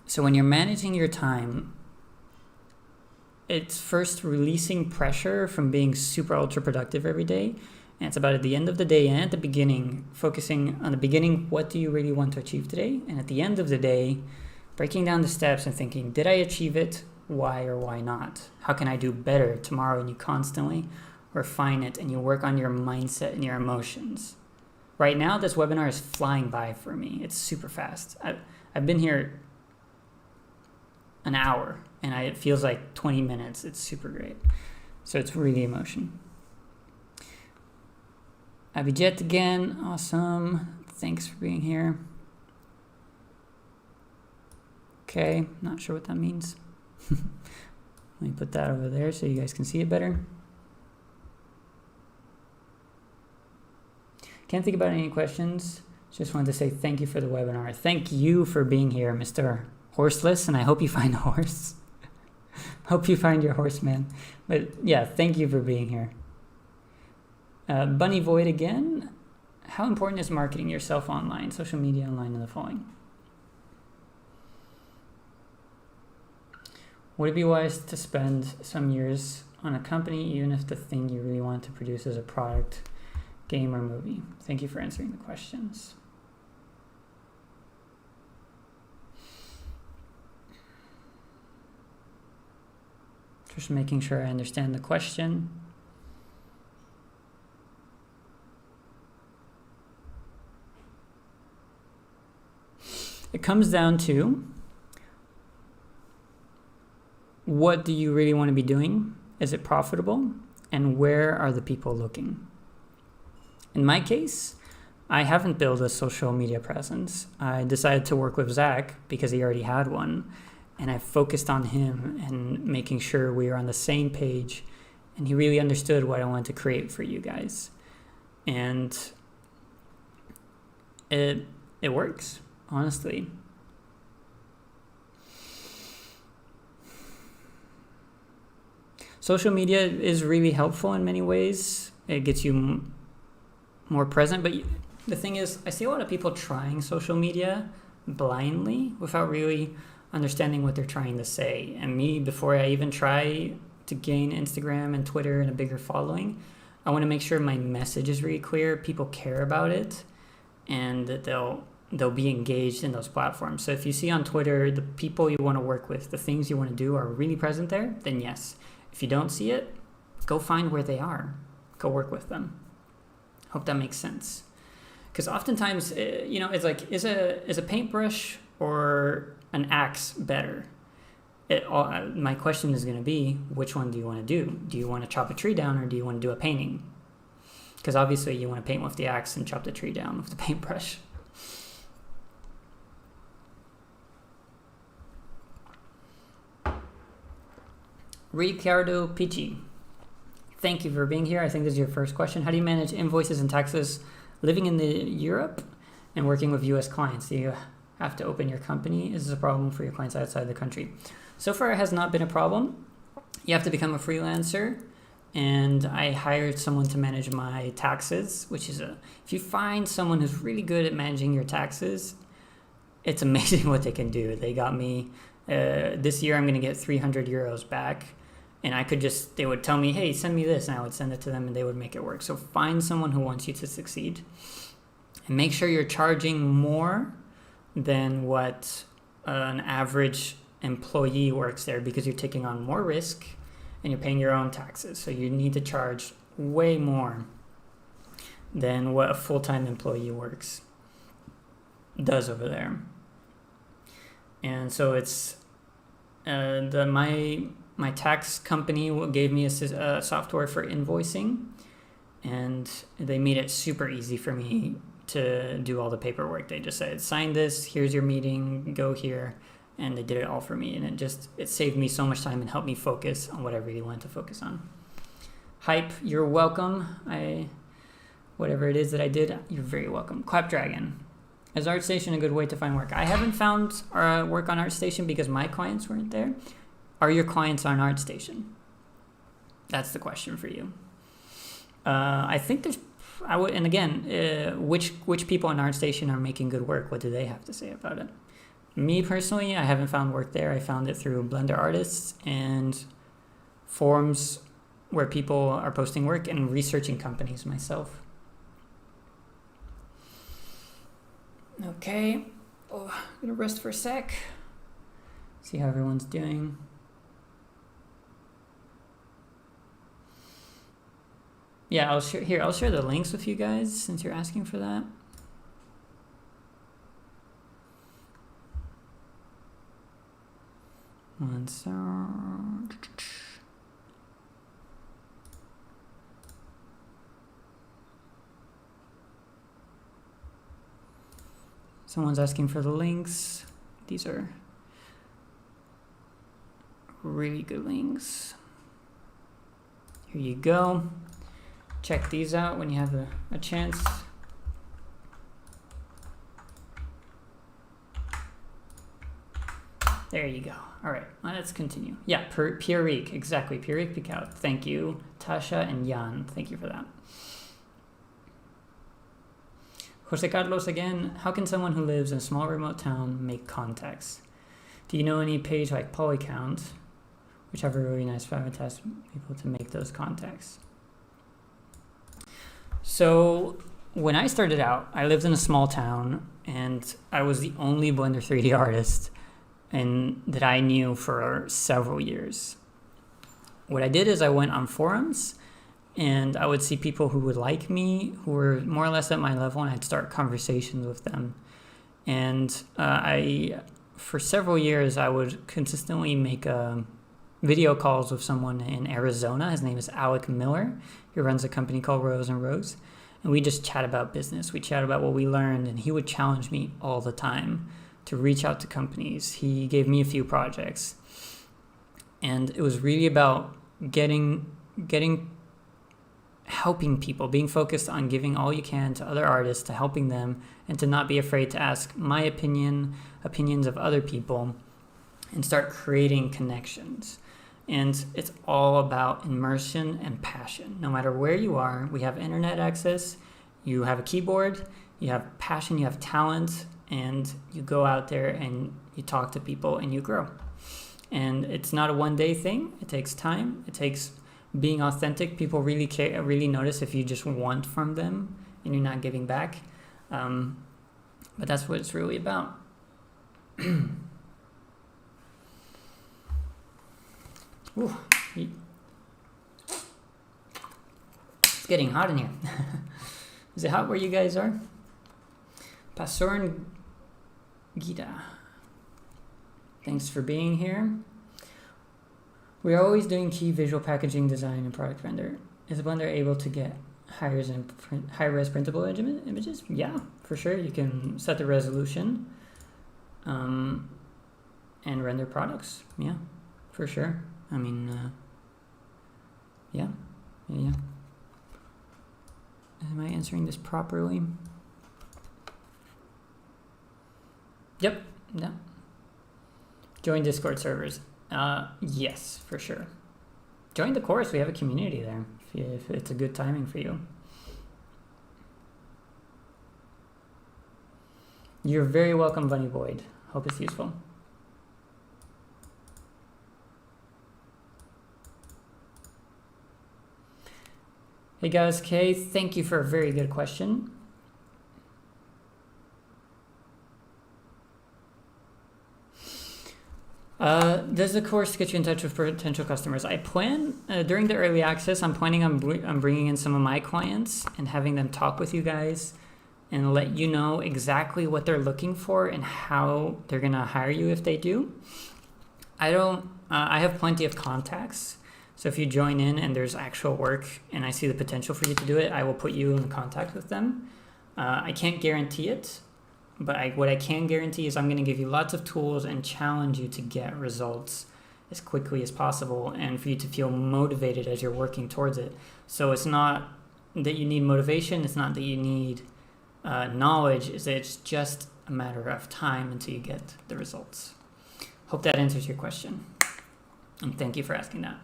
So when you're managing your time, it's first releasing pressure from being super ultra productive every day. And it's about at the end of the day and at the beginning, focusing on the beginning, what do you really want to achieve today? And at the end of the day, breaking down the steps and thinking, did I achieve it? Why or why not? How can I do better tomorrow? And you constantly refine it and you work on your mindset and your emotions. Right now, this webinar is flying by for me. It's super fast. I've been here an hour and it feels like 20 minutes. It's super great. So it's really emotion. Abhijit again, awesome. Thanks for being here. Okay, not sure what that means. Let me put that over there so you guys can see it better. Can't think about any questions. Just wanted to say thank you for the webinar. Thank you for being here, Mr. Horseless, and I hope you find a horse. Hope you find your horse, man. But yeah, thank you for being here. Bunny Void again. How important is marketing yourself online, social media online, and the following? Would it be wise to spend some years on a company even if the thing you really want to produce is a product, game, or movie? Thank you for answering the questions. Just making sure I understand the question. It comes down to, what do you really want to be doing? Is it profitable? And where are the people looking? In my case, I haven't built a social media presence. I decided to work with Zach because he already had one. And I focused on him and making sure we were on the same page. And he really understood what I wanted to create for you guys. And it works, honestly. Social media is really helpful in many ways. It gets you more present. But the thing is, I see a lot of people trying social media blindly without really understanding what they're trying to say. And me, before I even try to gain Instagram and Twitter and a bigger following, I want to make sure my message is really clear, people care about it, and that they'll be engaged in those platforms. So if you see on Twitter the people you want to work with, the things you want to do are really present there, then yes. If you don't see it, go find where they are. Go work with them. Hope that makes sense. Because oftentimes, it's like, is a paintbrush or an axe better? My question is going to be, which one do you want to do? Do you want to chop a tree down, or do you want to do a painting? Because obviously you want to paint with the axe and chop the tree down with the paintbrush. Ricardo Pichi, thank you for being here. I think this is your first question. How do you manage invoices and taxes living in Europe and working with US clients? Do you have to open your company? Is this a problem for your clients outside the country? So far, it has not been a problem. You have to become a freelancer, and I hired someone to manage my taxes, which is if you find someone who's really good at managing your taxes, it's amazing what they can do. They got me, this year I'm going to get 300 euros back. And they would tell me, hey, send me this. And I would send it to them and they would make it work. So find someone who wants you to succeed. And make sure you're charging more than what an average employee works there, because you're taking on more risk and you're paying your own taxes. So you need to charge way more than what a full-time employee does over there. And so it's my tax company gave me a software for invoicing, and they made it super easy for me to do all the paperwork. They just said, sign this, here's your meeting, go here, and they did it all for me. And it saved me so much time and helped me focus on what I really wanted to focus on. Hype, you're welcome. Whatever it is that I did, you're very welcome. Clapdragon, is ArtStation a good way to find work? I haven't found work on ArtStation because my clients weren't there. Are your clients on ArtStation? That's the question for you. I think which people on ArtStation are making good work? What do they have to say about it? Me personally, I haven't found work there. I found it through Blender Artists and forums where people are posting work, and researching companies myself. Okay, I'm gonna rest for a sec. See how everyone's doing. Yeah, I'll share the links with you guys since you're asking for that. One sec. Someone's asking for the links. These are really good links. Here you go. Check these out when you have a chance. There you go. All right, let's continue. Yeah, Pierrick, exactly. Pierrick Picaud. Thank you, Tasha and Jan. Thank you for that. Jose Carlos again. How can someone who lives in a small remote town make contacts? Do you know any page like Polycount whichever really nice fun to ask people to make those contacts. So when I started out, I lived in a small town, and I was the only Blender 3D artist and that I knew for several years. What I did is I went on forums, and I would see people who would like me, who were more or less at my level, and I'd start conversations with them. And for several years, I would consistently make video calls with someone in Arizona. His name is Alec Miller. He runs a company called Rose and Rose. And we just chat about business. We chat about what we learned, and he would challenge me all the time to reach out to companies. He gave me a few projects. And it was really about helping people, being focused on giving all you can to other artists, to helping them, and to not be afraid to ask my opinions of other people, and start creating connections. And it's all about immersion and passion. No matter where you are, we have internet access, you have a keyboard, you have passion, you have talent, and you go out there and you talk to people and you grow. And it's not a one-day thing. It takes time. It takes being authentic. People really notice if you just want from them and you're not giving back. But that's what it's really about. Ooh, it's getting hot in here. Is it hot where you guys are? Pasoran Gita, thanks for being here. We're always doing key visual packaging design and product render. Is Blender able to get high-res printable images? Yeah, for sure. You can set the resolution and render products. Yeah, for sure. I mean, yeah. Am I answering this properly? Yep. Yeah. Join Discord servers. Yes, for sure. Join the course. We have a community there if it's a good timing for you. You're very welcome, Bunny Boyd. Hope it's useful. Hey guys, Kay, thank you for a very good question. Does the course get you in touch with potential customers? I plan, during the early access, I'm planning on bringing in some of my clients and having them talk with you guys and let you know exactly what they're looking for and how they're going to hire you if they do. I have plenty of contacts. So if you join in and there's actual work and I see the potential for you to do it, I will put you in contact with them. I can't guarantee it, but what I can guarantee is I'm going to give you lots of tools and challenge you to get results as quickly as possible and for you to feel motivated as you're working towards it. So it's not that you need motivation, it's not that you need knowledge, it's just a matter of time until you get the results. Hope that answers your question. And thank you for asking that.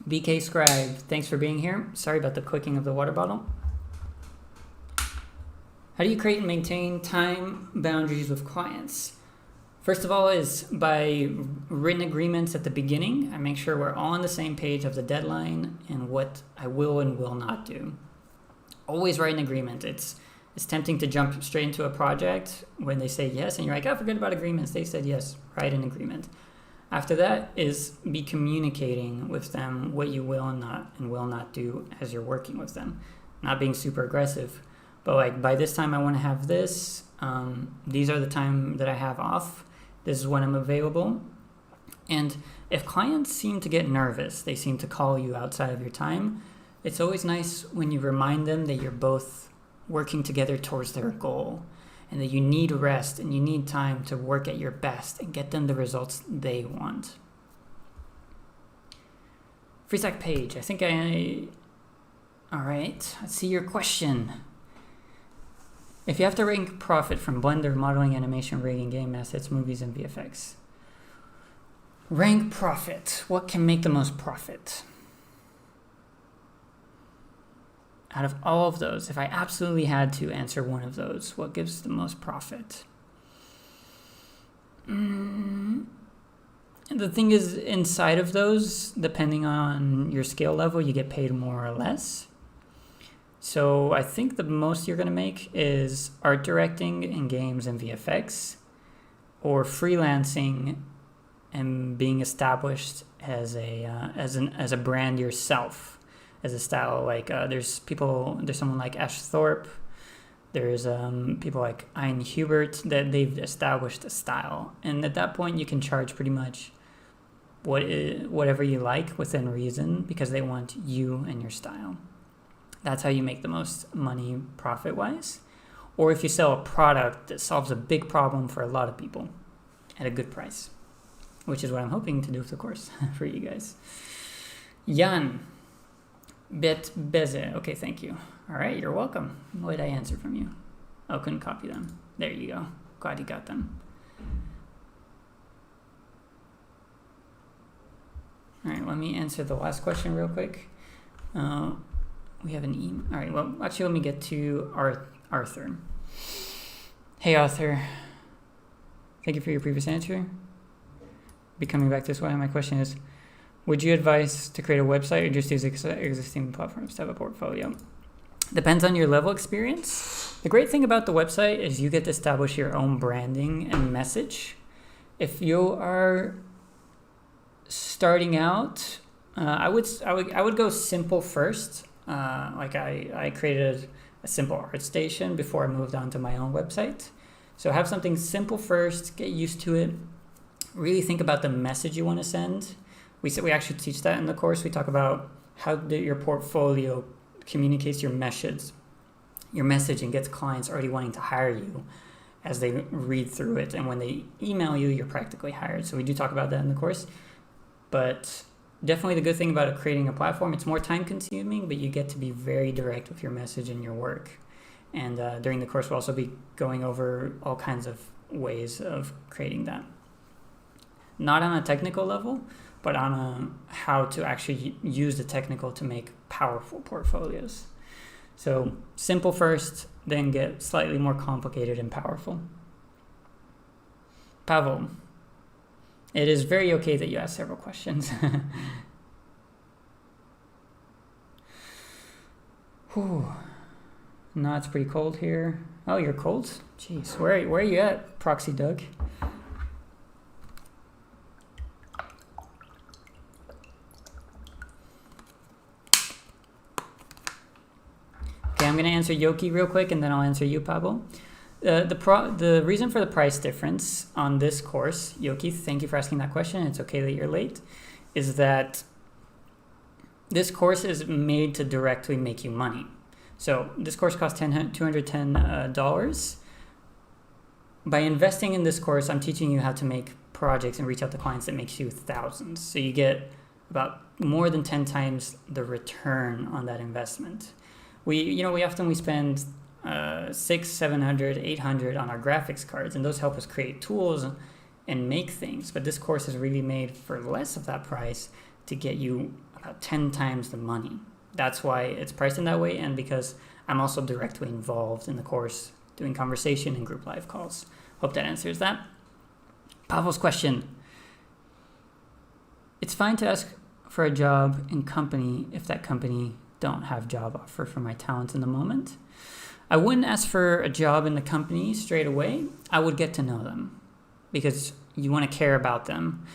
BK Scribe, thanks for being here. Sorry about the clicking of the water bottle. How do you create and maintain time boundaries with clients? First of all is by written agreements at the beginning. I make sure we're all on the same page of the deadline and what I will and will not do. Always write an agreement. It's tempting to jump straight into a project when they say yes and you're like, oh, forget about agreements. They said yes, write an agreement. After that is be communicating with them what you will and will not do as you're working with them. Not being super aggressive, but like by this time I want to have this. These are the time that I have off. This is when I'm available. And if clients seem to get nervous, they seem to call you outside of your time, it's always nice when you remind them that you're both working together towards their goal, and that you need rest and you need time to work at your best and get them the results they want. Freesack Page, all right, let's see your question. If you have to rank profit from Blender, modeling, animation, rigging, game assets, movies, and VFX. Rank profit, what can make the most profit? Out of all of those, if I absolutely had to answer one of those, what gives the most profit? The thing is, inside of those, depending on your skill level, you get paid more or less. So I think the most you're going to make is art directing in games and VFX, or freelancing and being established as a brand yourself, as a style. Like there's someone like Ash Thorpe, there's people like Ian Hubert that they've established a style, and at that point you can charge pretty much whatever you like within reason, because they want you and your style. That's how you make the most money profit-wise. Or if you sell a product that solves a big problem for a lot of people at a good price, which is what I'm hoping to do with the course for you guys. Jan Betbeze. Okay, thank you. All right, you're welcome. What did I answer from you? Oh, couldn't copy them. There you go. Glad you got them. All right, let me answer the last question real quick. We have an email. All right, well, actually, let me get to Arthur. Hey, Arthur. Thank you for your previous answer. Be coming back this way. My question is, would you advise to create a website or just use existing platforms to have a portfolio? Depends on your level of experience. The great thing about the website is you get to establish your own branding and message. If you are starting out, I would go simple first. Like I created a simple art station before I moved on to my own website. So have something simple first, get used to it. Really think about the message you want to send. We actually teach that in the course. We talk about how your portfolio communicates your message and gets clients already wanting to hire you as they read through it. And when they email you, you're practically hired. So we do talk about that in the course. But definitely the good thing about creating a platform, it's more time consuming, but you get to be very direct with your message and your work. And during the course, we'll also be going over all kinds of ways of creating that. Not on a technical level, but on how to actually use the technical to make powerful portfolios. So simple first, then get slightly more complicated and powerful. Pavel, it is very okay that you ask several questions. Whew. No, it's pretty cold here. Oh, you're cold? Jeez, where are you at, Proxy Doug? Okay, I'm going to answer Yoki real quick, and then I'll answer you, Pavel. The reason for the price difference on this course, Yoki, thank you for asking that question. It's okay that you're late. Is that this course is made to directly make you money. So this course costs $210. By investing in this course, I'm teaching you how to make projects and reach out to clients that makes you thousands. So you get about more than 10 times the return on that investment. We often spend $600, $700, $800 on our graphics cards, and those help us create tools and make things. But this course is really made for less of that price to get you about 10 times the money. That's why it's priced in that way, and because I'm also directly involved in the course doing conversation and group live calls. Hope that answers that. Pavel's question. It's fine to ask for a job in company if that company don't have job offer for my talents in the moment. I wouldn't ask for a job in the company straight away. I would get to know them because you want to care about them.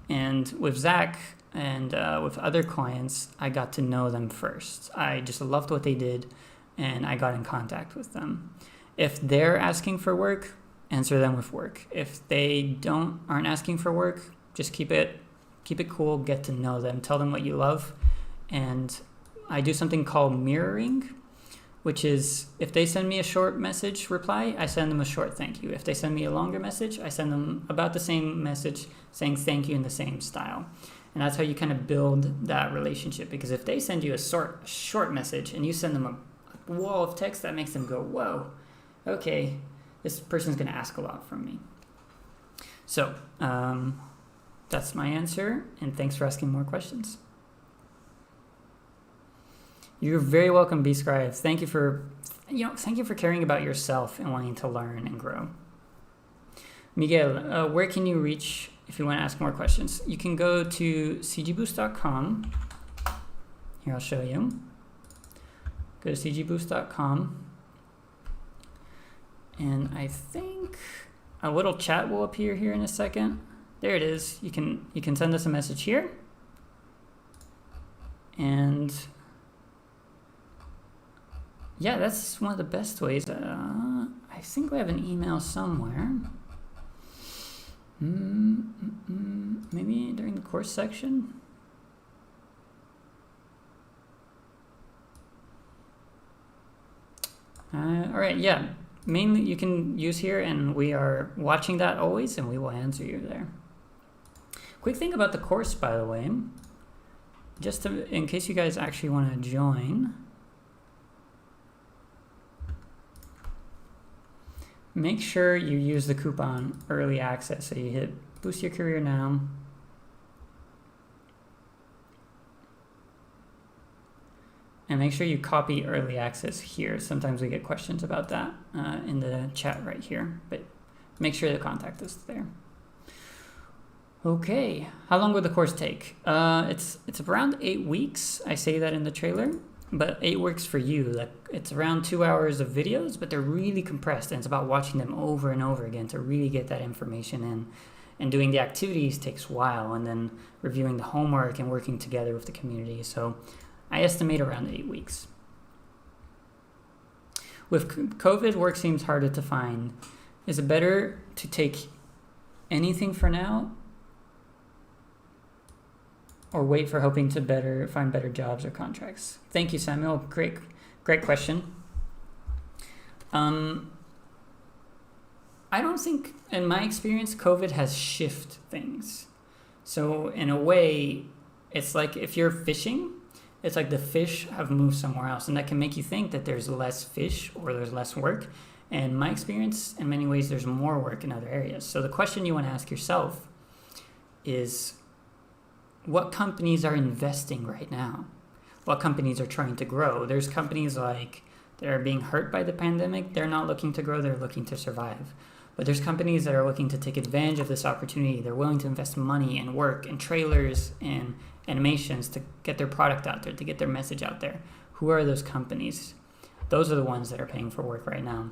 And with Zach and with other clients, I got to know them first. I just loved what they did, and I got in contact with them. If they're asking for work, answer them with work. If they aren't asking for work, just keep it cool, get to know them, tell them what you love. And I do something called mirroring, which is if they send me a short message reply, I send them a short thank you. If they send me a longer message, I send them about the same message saying thank you in the same style. And that's how you kind of build that relationship. Because if they send you a short message and you send them a wall of text, that makes them go, whoa, okay, this person's going to ask a lot from me. So that's my answer. And thanks for asking more questions. You're very welcome, B Scribes. Thank you for caring about yourself and wanting to learn and grow. Miguel, where can you reach if you want to ask more questions. You can go to cgboost.com. Here, I'll show you. Go to cgboost.com. And I think a little chat will appear here in a second. There it is. You can send us a message here. And yeah, that's one of the best ways. I think we have an email somewhere. Maybe during the course section. All right, yeah. Mainly you can use here, and we are watching that always, and we will answer you there. Quick thing about the course, by the way, just in case you guys actually want to join, make sure you use the coupon early access. So you hit boost your career now. And make sure you copy early access here. Sometimes we get questions about that in the chat right here, but make sure to contact us there. Okay, how long will the course take? It's around 8 weeks. I say that in the trailer, but 8 weeks for you. Like, it's around 2 hours of videos, but they're really compressed, and it's about watching them over and over again to really get that information in. And doing the activities takes a while, and then reviewing the homework and working together with the community. So I estimate around 8 weeks. With COVID, work seems harder to find. Is it better to take anything for now, or wait for hoping to find better jobs or contracts? Thank you, Samuel. Great question. I don't think, in my experience, COVID has shifted things. So in a way, it's like if you're fishing, it's like the fish have moved somewhere else, and that can make you think that there's less fish or there's less work. And in my experience, in many ways, there's more work in other areas. So the question you want to ask yourself is, what companies are investing right now? What companies are trying to grow? There's companies like that are being hurt by the pandemic. They're not looking to grow, they're looking to survive. But there's companies that are looking to take advantage of this opportunity. They're willing to invest money and work and trailers and animations to get their product out there, to get their message out there. Who are those companies? Those are the ones that are paying for work right now.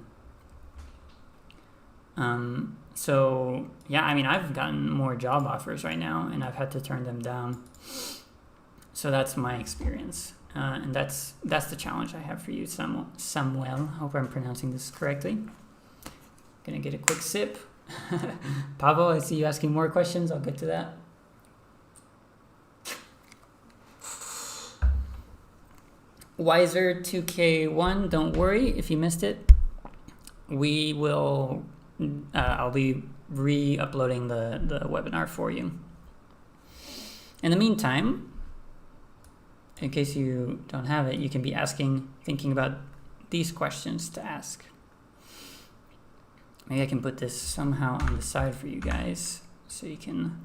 So yeah, I mean, I've gotten more job offers right now, and I've had to turn them down. So that's my experience, and that's the challenge I have for you, Samuel. Hope I'm pronouncing this correctly. Gonna get a quick sip. Pavel, I see you asking more questions. I'll get to that. Wiser 2K1, don't worry if you missed it. We will. I'll be re-uploading the webinar for you. In the meantime, in case you don't have it, you can be thinking about these questions to ask. Maybe I can put this somehow on the side for you guys so you can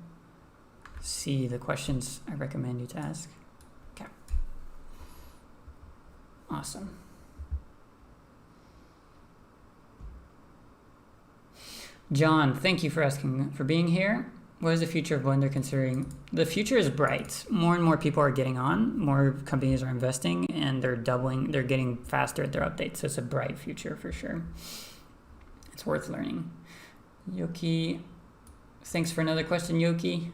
see the questions I recommend you to ask. Okay. Awesome. John, thank you for being here. What is the future of Blender considering? The future is bright. More and more people are getting on, more companies are investing, and they're getting faster at their updates. So it's a bright future for sure. It's worth learning. Yoki, thanks for another question, Yoki.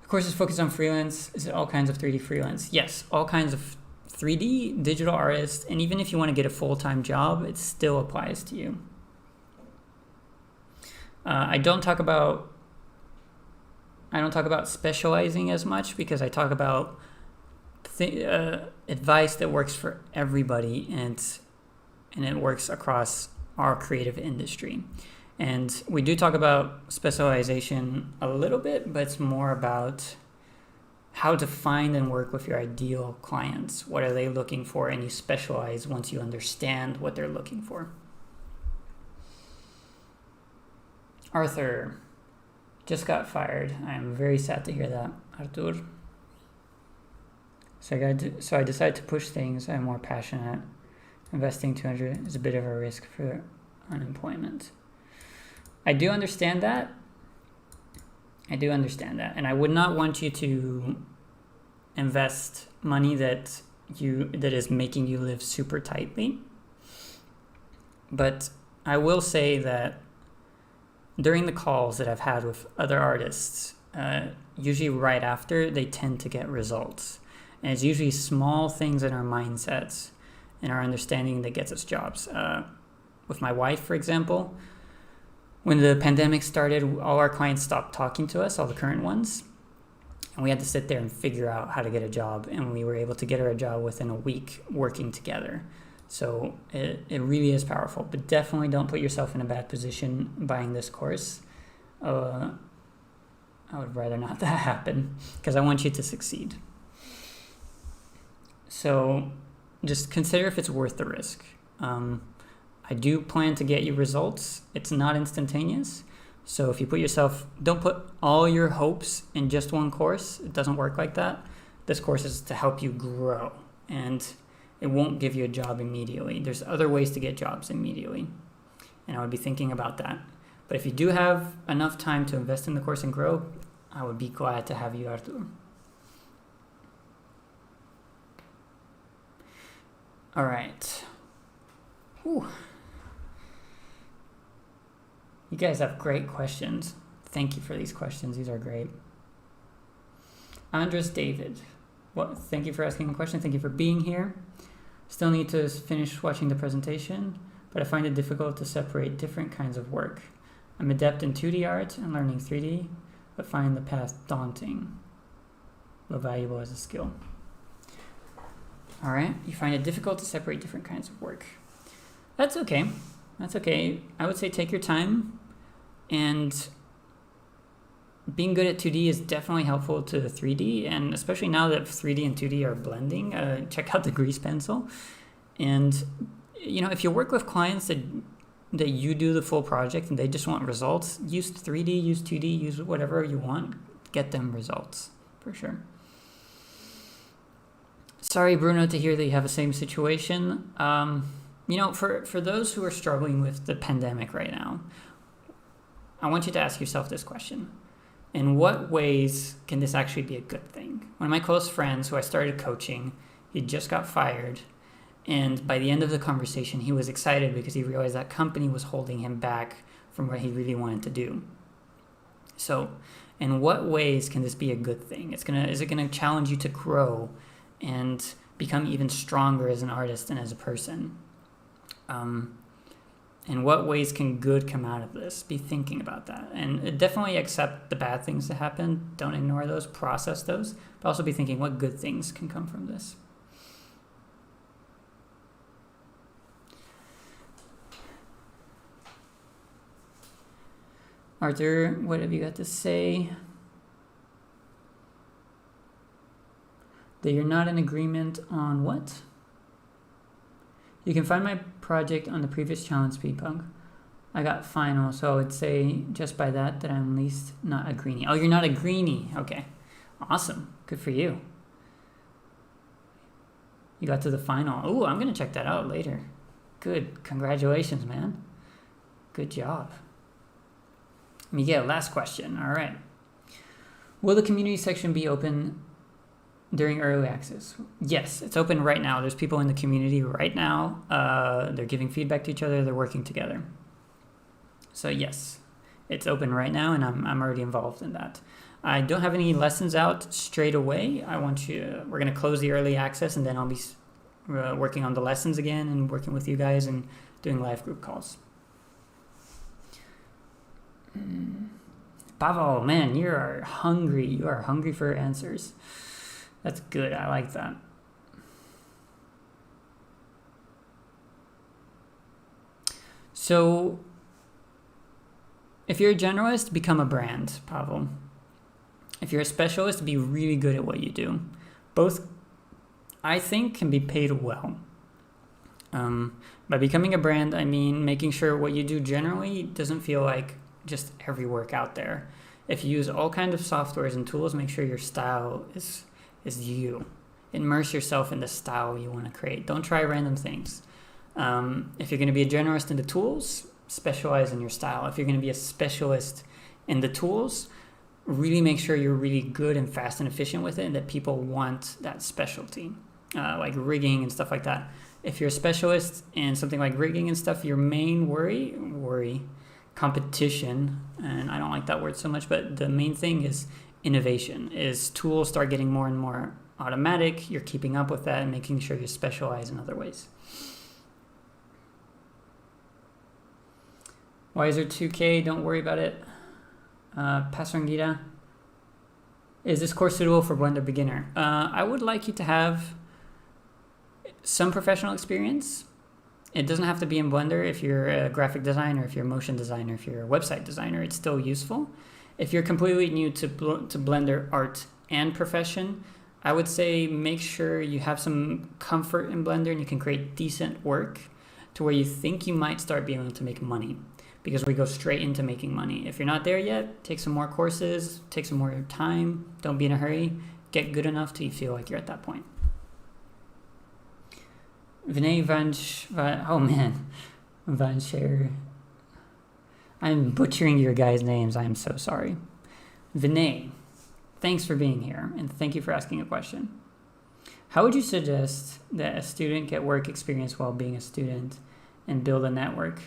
The course is focused on freelance. Is it all kinds of 3D freelance? Yes, all kinds of 3D, digital artists, and even if you want to get a full-time job, it still applies to you. I don't talk about specializing as much because I talk about advice that works for everybody, and it works across our creative industry. And we do talk about specialization a little bit, but it's more about how to find and work with your ideal clients. What are they looking for? And you specialize once you understand what they're looking for. Arthur just got fired. I am very sad to hear that, Arthur. So I decided to push things I'm more passionate. Investing 200 is a bit of a risk for unemployment. I do understand that. I do understand that. And I would not want you to invest money that is making you live super tightly. But I will say that during the calls that I've had with other artists, usually right after, they tend to get results. And it's usually small things in our mindsets and our understanding that gets us jobs. With my wife, for example, when the pandemic started, all our clients stopped talking to us, all the current ones. And we had to sit there and figure out how to get a job. And we were able to get her a job within a week working together. So it really is powerful. But definitely don't put yourself in a bad position buying this course. I would rather not that happen because I want you to succeed. So just consider if it's worth the risk. I do plan to get you results. It's not instantaneous. So if you don't put all your hopes in just one course. It doesn't work like that. This course is to help you grow, and it won't give you a job immediately. There's other ways to get jobs immediately, and I would be thinking about that. But if you do have enough time to invest in the course and grow, I would be glad to have you, Artur. All right. Whew. You guys have great questions. Thank you for these questions. These are great. Andres David. Thank you for asking a question. Thank you for being here. Still need to finish watching the presentation, but I find it difficult to separate different kinds of work. I'm adept in 2D art and learning 3D, but find the path daunting, but valuable as a skill. All right, you find it difficult to separate different kinds of work. That's okay. That's okay. I would say take your time, and being good at 2D is definitely helpful to 3D, and especially now that 3D and 2D are blending, check out the grease pencil. And if you work with clients that you do the full project and they just want results, use 3D, use 2D, use whatever you want, get them results for sure. Sorry, Bruno, to hear that you have the same situation. For those who are struggling with the pandemic right now, I want you to ask yourself this question. In what ways can this actually be a good thing? One of my close friends who I started coaching, he just got fired. And by the end of the conversation, he was excited because he realized that company was holding him back from what he really wanted to do. So in what ways can this be a good thing? Is it gonna challenge you to grow and become even stronger as an artist and as a person? In what ways can good come out of this? Be thinking about that. And definitely accept the bad things that happen. Don't ignore those, process those, but also be thinking what good things can come from this. Arthur, what have you got to say? That you're not in agreement on what? You can find my project on the previous challenge, Speedpunk. I got final, so I would say just by that I'm at least not a greenie. Oh, you're not a greenie. Okay. Awesome. Good for you. You got to the final. Oh, I'm going to check that out later. Good. Congratulations, man. Good job. Miguel, last question. All right. Will the community section be open during early access? Yes, it's open right now. There's people in the community right now. They're giving feedback to each other. They're working together. So yes, it's open right now, and I'm already involved in that. I don't have any lessons out straight away. We're going to close the early access, and then I'll be working on the lessons again and working with you guys and doing live group calls. Pavel, man, you are hungry. You are hungry for answers. That's good. I like that. So, if you're a generalist, become a brand, Pavel. If you're a specialist, be really good at what you do. Both, I think, can be paid well. By becoming a brand, I mean making sure what you do generally doesn't feel like just every work out there. If you use all kinds of softwares and tools, make sure your style is you. Immerse yourself in the style you want to create. Don't try random things. If you're going to be a generalist in the tools, specialize in your style. If you're going to be a specialist in the tools, really make sure you're really good and fast and efficient with it, and that people want that specialty, like rigging and stuff like that. If you're a specialist in something like rigging and stuff, your main competition, and I don't like that word so much, but the main thing is innovation, is tools start getting more and more automatic. You're keeping up with that and making sure you specialize in other ways. Why is there 2K? Don't worry about it. Pasrangira, is this course suitable for Blender beginner? I would like you to have some professional experience. It doesn't have to be in Blender. If you're a graphic designer, if you're a motion designer, if you're a website designer, it's still useful. If you're completely new to Blender art and profession, I would say make sure you have some comfort in Blender and you can create decent work to where you think you might start being able to make money, because we go straight into making money. If you're not there yet, take some more courses, take some more time, don't be in a hurry, get good enough till you feel like you're at that point. Vinay Vanshare. I'm butchering your guys' names, I'm so sorry. Vinay, thanks for being here, and thank you for asking a question. How would you suggest that a student get work experience while being a student and build a network,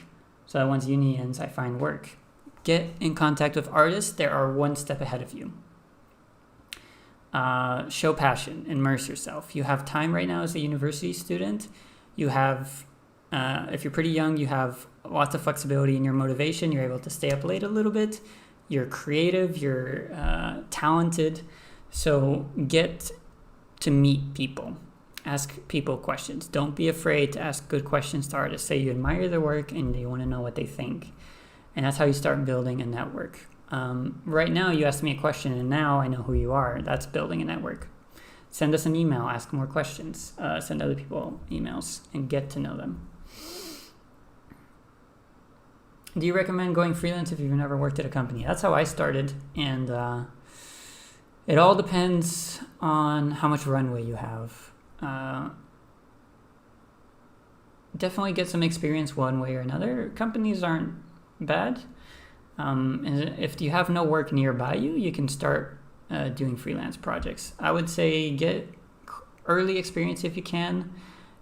so that once uni ends, I find work? Get in contact with artists that are one step ahead of you. Show passion, immerse yourself. You have time right now as a university student. You have, if you're pretty young, you have lots of flexibility in your motivation. You're able to stay up late a little bit. You're creative, you're talented. So get to meet people. Ask people questions. Don't be afraid to ask good questions to artists. Say you admire their work and you want to know what they think. And that's how you start building a network. Right now, you asked me a question and now I know who you are. That's building a network. Send us an email, ask more questions. Send other people emails and get to know them. Do you recommend going freelance if you've never worked at a company? That's how I started. And it all depends on how much runway you have. Definitely get some experience one way or another. Companies aren't bad. And if you have no work nearby you, you can start doing freelance projects. I would say get early experience if you can,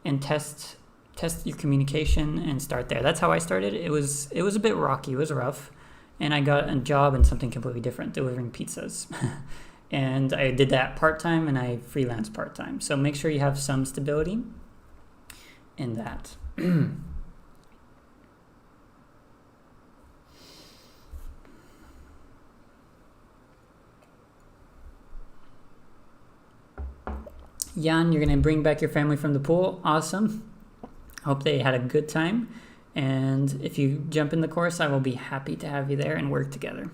and test your communication and start there. That's how I started. It was a bit rocky. It was rough, and I got a job in something completely different, delivering pizzas. And I did that part-time, and I freelanced part-time. So make sure you have some stability in that. Jan, you're going to bring back your family from the pool. Awesome. Hope they had a good time. And if you jump in the course, I will be happy to have you there and work together.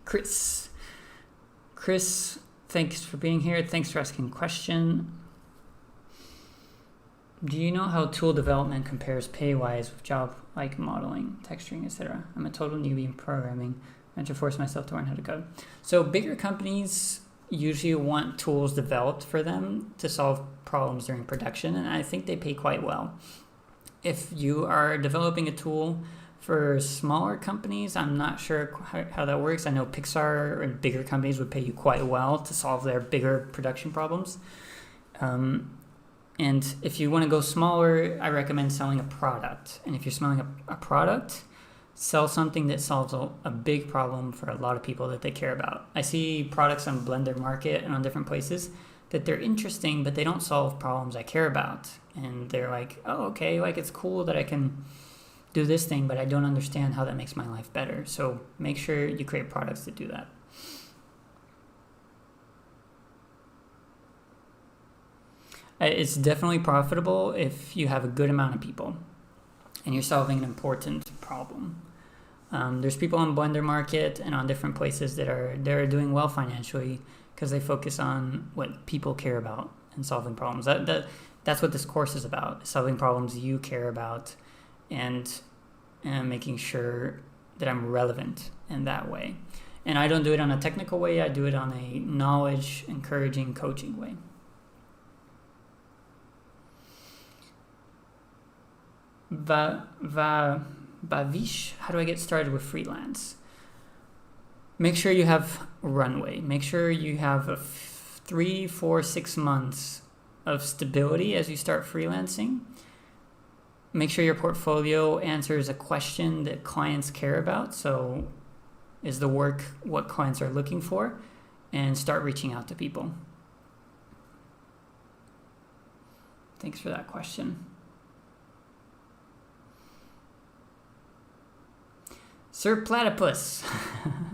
Chris, thanks for being here. Thanks for asking a question. Do you know how tool development compares pay-wise with job like modeling, texturing, etc.? I'm a total newbie in programming. I had to force myself to learn how to code. So bigger companies usually want tools developed for them to solve problems during production, and I think they pay quite well. If you are developing a tool for smaller companies, I'm not sure how that works. I know Pixar and bigger companies would pay you quite well to solve their bigger production problems. And if you want to go smaller, I recommend selling a product. And if you're selling a product, sell something that solves a big problem for a lot of people that they care about. I see products on Blender Market and on different places that they're interesting, but they don't solve problems I care about. And they're like, oh, okay, like it's cool that I can do this thing, but I don't understand how that makes my life better. So make sure you create products that do that. It's definitely profitable if you have a good amount of people and you're solving an important problem. There's people on Blender Market and on different places that are doing well financially because they focus on what people care about and solving problems. That's what this course is about, solving problems you care about and making sure that I'm relevant in that way. And I don't do it on a technical way. I do it on a knowledge, encouraging, coaching way. Bavish, how do I get started with freelance? make sure you have runway. Make sure you have 3, 4, 6 months of stability as you start freelancing. Make sure your portfolio answers a question that clients care about. So, is the work what clients are looking for? And start reaching out to people. Thanks for that question. Sir Platypus.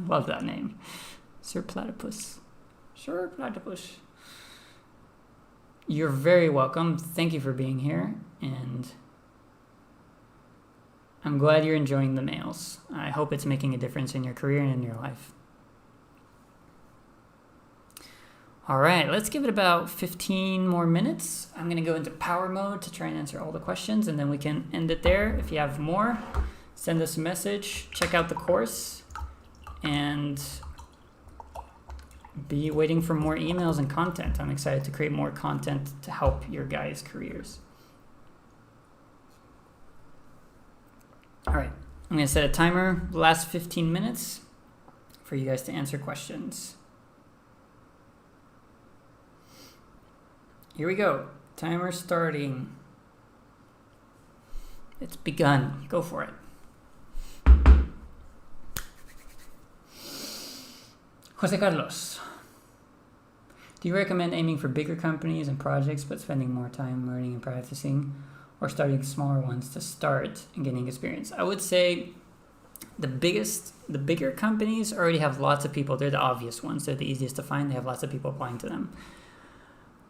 Love that name. Sir Platypus. Sir Platypus. You're very welcome. Thank you for being here. And I'm glad you're enjoying the mails. I hope it's making a difference in your career and in your life. All right, let's give it about 15 more minutes. I'm going to go into power mode to try and answer all the questions, and then we can end it there. If you have more, send us a message, check out the course, and be waiting for more emails and content. I'm excited to create more content to help your guys' careers. All right, I'm going to set a timer the last 15 minutes for you guys to answer questions. Here we go. Timer starting. It's begun. Go for it. Jose Carlos. Do you recommend aiming for bigger companies and projects but spending more time learning and practicing, or starting smaller ones to start and getting experience? I would say the bigger companies already have lots of people. They're the obvious ones. They're the easiest to find. They have lots of people applying to them.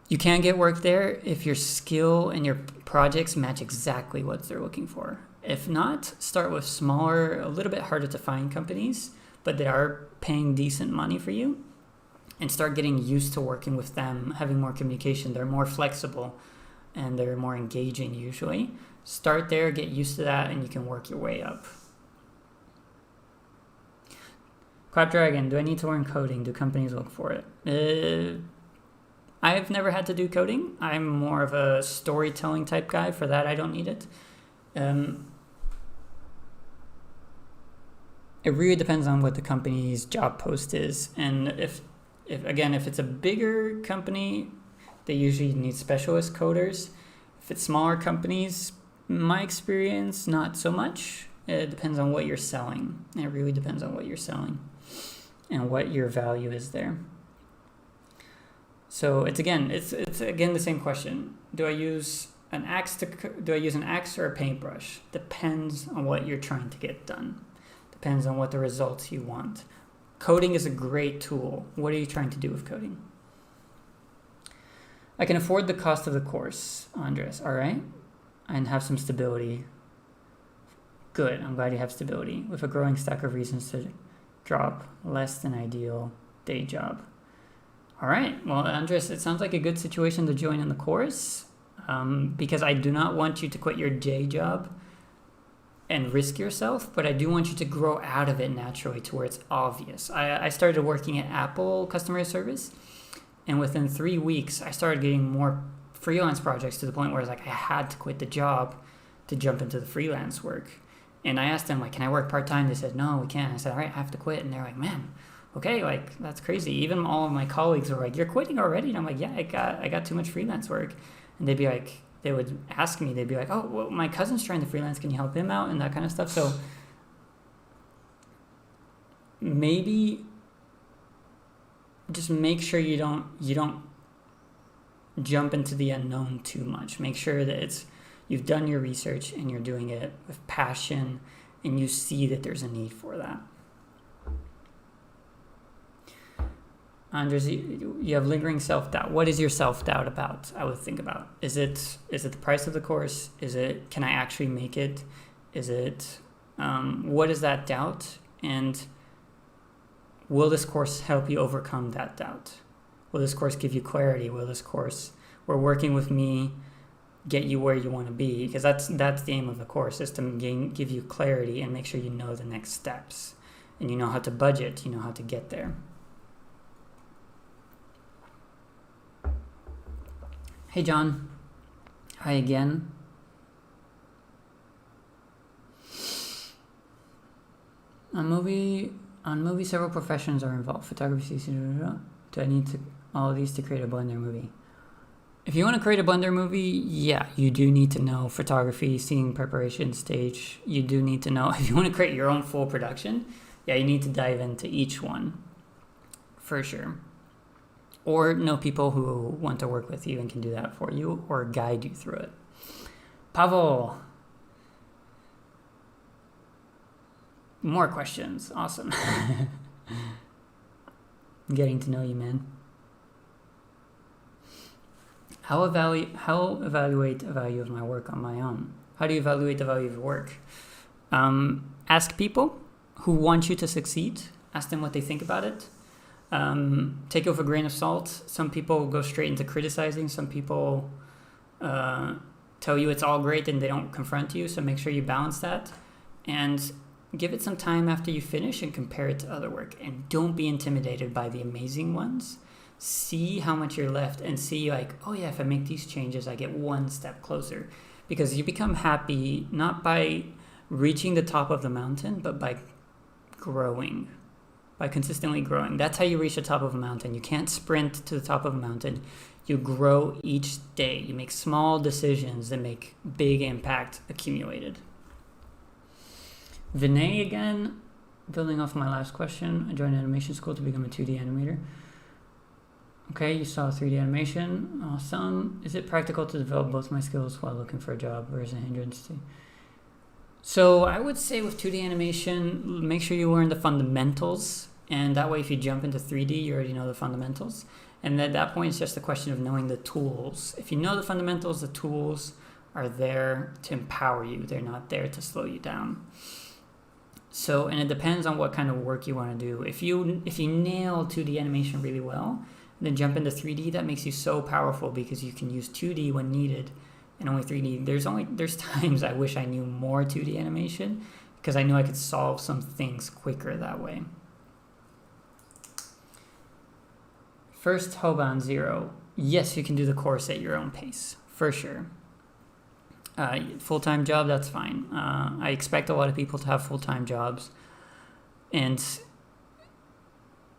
You can get work there if your skill and your projects match exactly what they're looking for. If not, start with smaller, a little bit harder to find companies, but they are paying decent money for you, and start getting used to working with them, having more communication. They're more flexible and they're more engaging usually. Start there, get used to that, and you can work your way up. Clap Dragon, do I need to learn coding? Do companies look for it? I've never had to do coding. I'm more of a storytelling type guy. For that, I don't need it. It really depends on what the company's job post is. And if it's a bigger company, they usually need specialist coders. If it's smaller companies, my experience, not so much. It depends on what you're selling. It really depends on what you're selling and what your value is there. So it's again the same question. Do I use an axe or a paintbrush? Depends on what you're trying to get done. Depends on what the results you want. Coding is a great tool. What are you trying to do with coding? I can afford the cost of the course, Andres. All right, and have some stability. Good. I'm glad you have stability with a growing stack of reasons to drop less than ideal day job. All right. Well, Andres, it sounds like a good situation to join in the course, because I do not want you to quit your day job and risk yourself, but I do want you to grow out of it naturally to where it's obvious. I started working at Apple customer service, and within 3 weeks, I started getting more freelance projects to the point where it's like I had to quit the job to jump into the freelance work. And I asked them, like, can I work part-time? They said, no, we can't. I said, all right, I have to quit. And they're like, man, okay, like, that's crazy. Even all of my colleagues were like, you're quitting already? And I'm like, yeah, I got too much freelance work. And they'd be like, they would ask me, they'd be like, oh, well, my cousin's trying to freelance, can you help him out? And that kind of stuff. So maybe just make sure you don't jump into the unknown too much. Make sure that you've done your research and you're doing it with passion and you see that there's a need for that. Andres, you have lingering self-doubt. What is your self-doubt about? I would think about. Is it the price of the course? Is it, can I actually make it? Is it, what is that doubt? And will this course help you overcome that doubt? Will this course give you clarity? Will this course, where working with me, get you where you want to be? Because that's the aim of the course, is to give you clarity and make sure you know the next steps. And you know how to budget, you know how to get there. Hey, John. Hi again. A movie On movie, several professions are involved. Photography, do I need to all of these to create a Blender movie? If you want to create a Blender movie, yeah, you do need to know photography, scene preparation, stage. You do need to know, if you want to create your own full production, yeah, you need to dive into each one, for sure. Or know people who want to work with you and can do that for you or guide you through it. Pavel. More questions. Awesome. Getting to know you, man. How evaluate the value of my work on my own? How do you evaluate the value of your work? Ask people who want you to succeed. Ask them what they think about it. Take it with a grain of salt. Some people go straight into criticizing. Some people tell you it's all great and they don't confront you. So make sure you balance that. And give it some time after you finish and compare it to other work. And don't be intimidated by the amazing ones. See how much you're left and see like, oh yeah, if I make these changes, I get one step closer. Because you become happy not by reaching the top of the mountain, but by growing, by consistently growing. That's how you reach the top of a mountain. You can't sprint to the top of a mountain. You grow each day. You make small decisions that make big impact accumulated. Vinay again, building off my last question. I joined animation school to become a 2D animator. Okay, you saw 3D animation. Awesome. Is it practical to develop both my skills while looking for a job, or is it a hindrance to? So I would say with 2D animation, make sure you learn the fundamentals. And that way, if you jump into 3D, you already know the fundamentals. And at that point, it's just a question of knowing the tools. If you know the fundamentals, the tools are there to empower you. They're not there to slow you down. So, and it depends on what kind of work you want to do. If you nail 2D animation really well, then jump into 3D, that makes you so powerful because you can use 2D when needed and only 3D. There's times I wish I knew more 2D animation because I knew I could solve some things quicker that way. First, Hoban 0. Yes, you can do the course at your own pace, for sure. Full-time job, that's fine. I expect a lot of people to have full-time jobs. And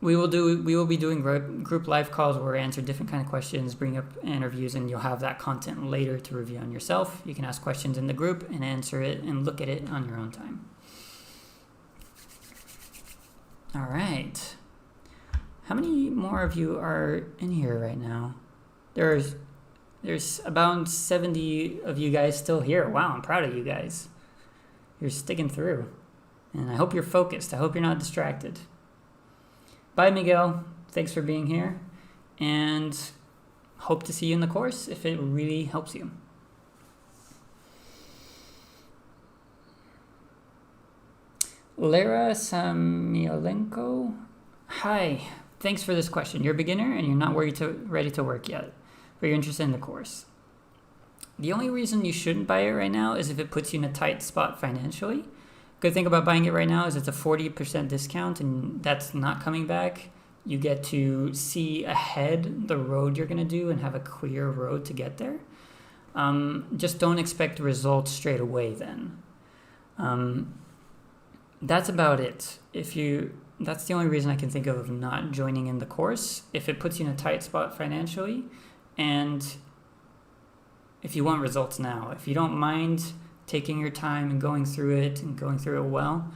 we will be doing group live calls where we answer different kind of questions, bring up interviews, and you'll have that content later to review on yourself. You can ask questions in the group and answer it and look at it on your own time. All right. How many more of you are in here right now? There's about 70 of you guys still here. Wow, I'm proud of you guys. You're sticking through. And I hope you're focused. I hope you're not distracted. Bye, Miguel. Thanks for being here. And hope to see you in the course if it really helps you. Lara Samyolenko. Hi. Thanks for this question. You're a beginner and you're not ready to work yet, but you're interested in the course. The only reason you shouldn't buy it right now is if it puts you in a tight spot financially. Good thing about buying it right now is it's a 40% discount and that's not coming back. You get to see ahead the road you're going to do and have a clear road to get there. Just don't expect results straight away then. That's about it. That's the only reason I can think of not joining in the course. If it puts you in a tight spot financially, and if you want results now, if you don't mind taking your time and going through it well,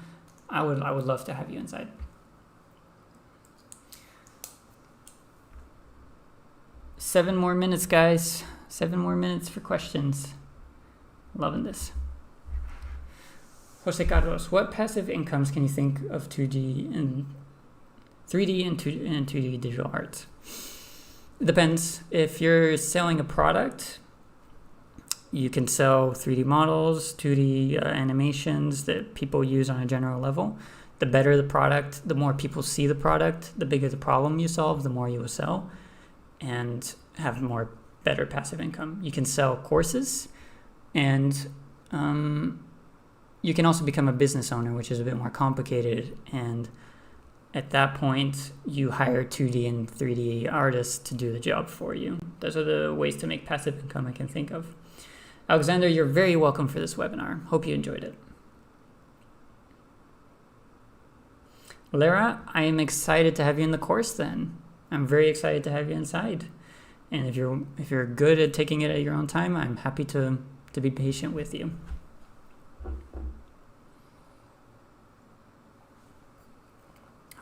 I would love to have you inside. Seven more minutes, guys. 7 more minutes for questions. Loving this. Jose Carlos, what passive incomes can you think of 2D and 3D and 2D digital art? It depends. If you're selling a product, you can sell 3D models, 2D animations that people use on a general level. The better the product, the more people see the product, the bigger the problem you solve, the more you will sell and have better passive income. You can sell courses and you can also become a business owner, which is a bit more complicated. And at that point, you hire 2D and 3D artists to do the job for you. Those are the ways to make passive income I can think of. Alexander, you're very welcome for this webinar. Hope you enjoyed it. Lara, I am excited to have you in the course then. I'm very excited to have you inside. And if you're good at taking it at your own time, I'm happy to be patient with you.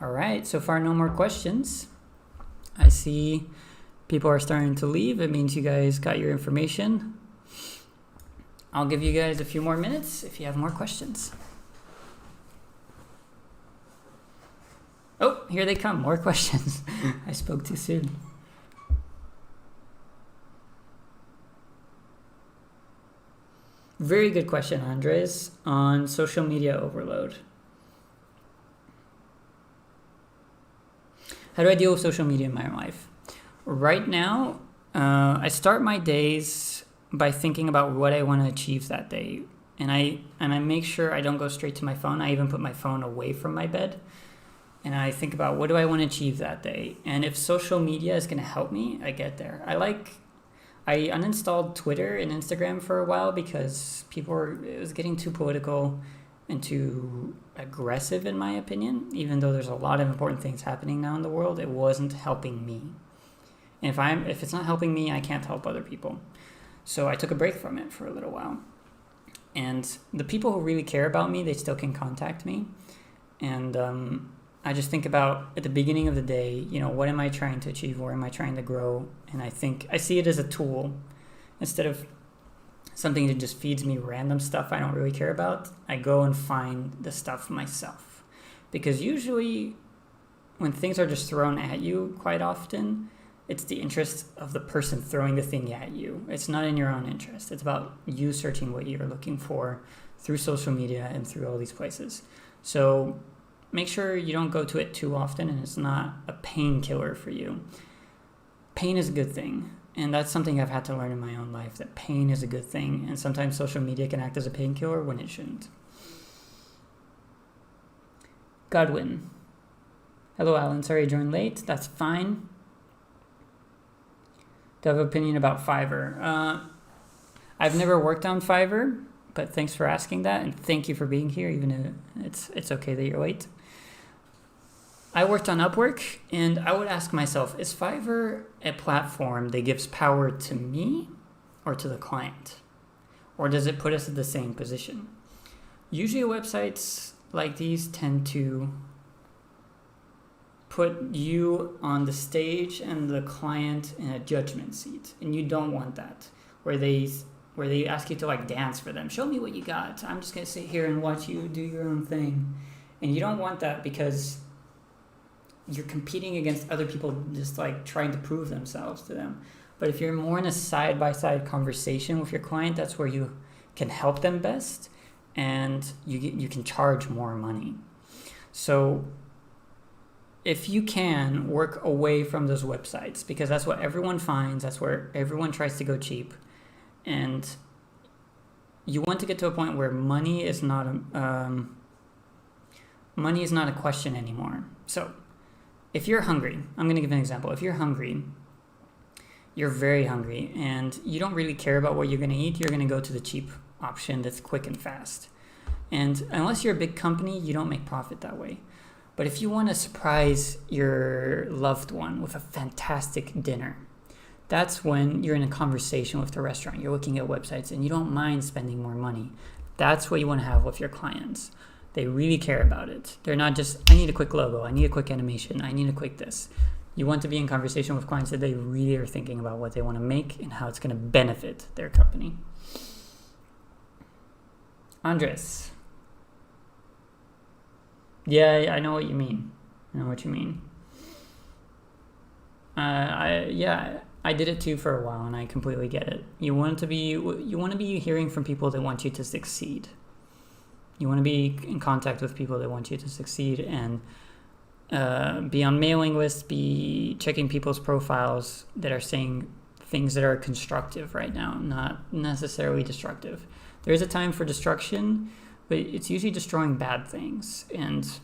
All right, so far no more questions. I see people are starting to leave. It means you guys got your information. I'll give you guys a few more minutes if you have more questions. Oh, here they come, more questions. I spoke too soon. Very good question, Andres, on social media overload. How do I deal with social media in my life? Right now, I start my days by thinking about what I want to achieve that day. And I make sure I don't go straight to my phone. I even put my phone away from my bed. And I think about what do I want to achieve that day. And if social media is going to help me, I get there. I uninstalled Twitter and Instagram for a while because it was getting too political and too aggressive in my opinion. Even though there's a lot of important things happening now in the world, it wasn't helping me. And if it's not helping me, I can't help other people. So I took a break from it for a little while. And the people who really care about me, they still can contact me. And I just think about at the beginning of the day, what am I trying to achieve? Where am I trying to grow? And I see it as a tool instead of something that just feeds me random stuff I don't really care about. I go and find the stuff myself, because usually when things are just thrown at you, quite often it's the interest of the person throwing the thing at you. It's not in your own interest. It's about you searching what you're looking for through social media and through all these places. So make sure you don't go to it too often and it's not a painkiller for you. Pain is a good thing. And that's something I've had to learn in my own life, that pain is a good thing. And sometimes social media can act as a painkiller when it shouldn't. Godwin. Hello, Alan. Sorry I joined late. That's fine. Do you have an opinion about Fiverr? I've never worked on Fiverr, but thanks for asking that. And thank you for being here, even if it's okay that you're late. I worked on Upwork, and I would ask myself, is Fiverr a platform that gives power to me or to the client? Or does it put us in the same position? Usually websites like these tend to put you on the stage and the client in a judgment seat, and you don't want that, where they ask you to dance for them. Show me what you got. I'm just going to sit here and watch you do your own thing. And you don't want that because you're competing against other people just trying to prove themselves to them. But if you're more in a side-by-side conversation with your client, that's where you can help them best, and you can charge more money. So if you can, work away from those websites, because that's what everyone finds. That's where everyone tries to go cheap. And you want to get to a point where money is not a question anymore. So if you're hungry, I'm going to give an example. If you're hungry, you're very hungry, and you don't really care about what you're going to eat, you're going to go to the cheap option that's quick and fast. And unless you're a big company, you don't make profit that way. But if you want to surprise your loved one with a fantastic dinner, that's when you're in a conversation with the restaurant. You're looking at websites and you don't mind spending more money. That's what you want to have with your clients. They really care about it. They're not just, I need a quick logo, I need a quick animation, I need a quick this. You want to be in conversation with clients that they really are thinking about what they want to make and how it's going to benefit their company. Andres. Yeah, I know what you mean. I did it too for a while, and I completely get it. You want to be hearing from people that want you to succeed. You want to be in contact with people that want you to succeed, and be on mailing lists, be checking people's profiles that are saying things that are constructive right now, not necessarily destructive. There is a time for destruction, but it's usually destroying bad things and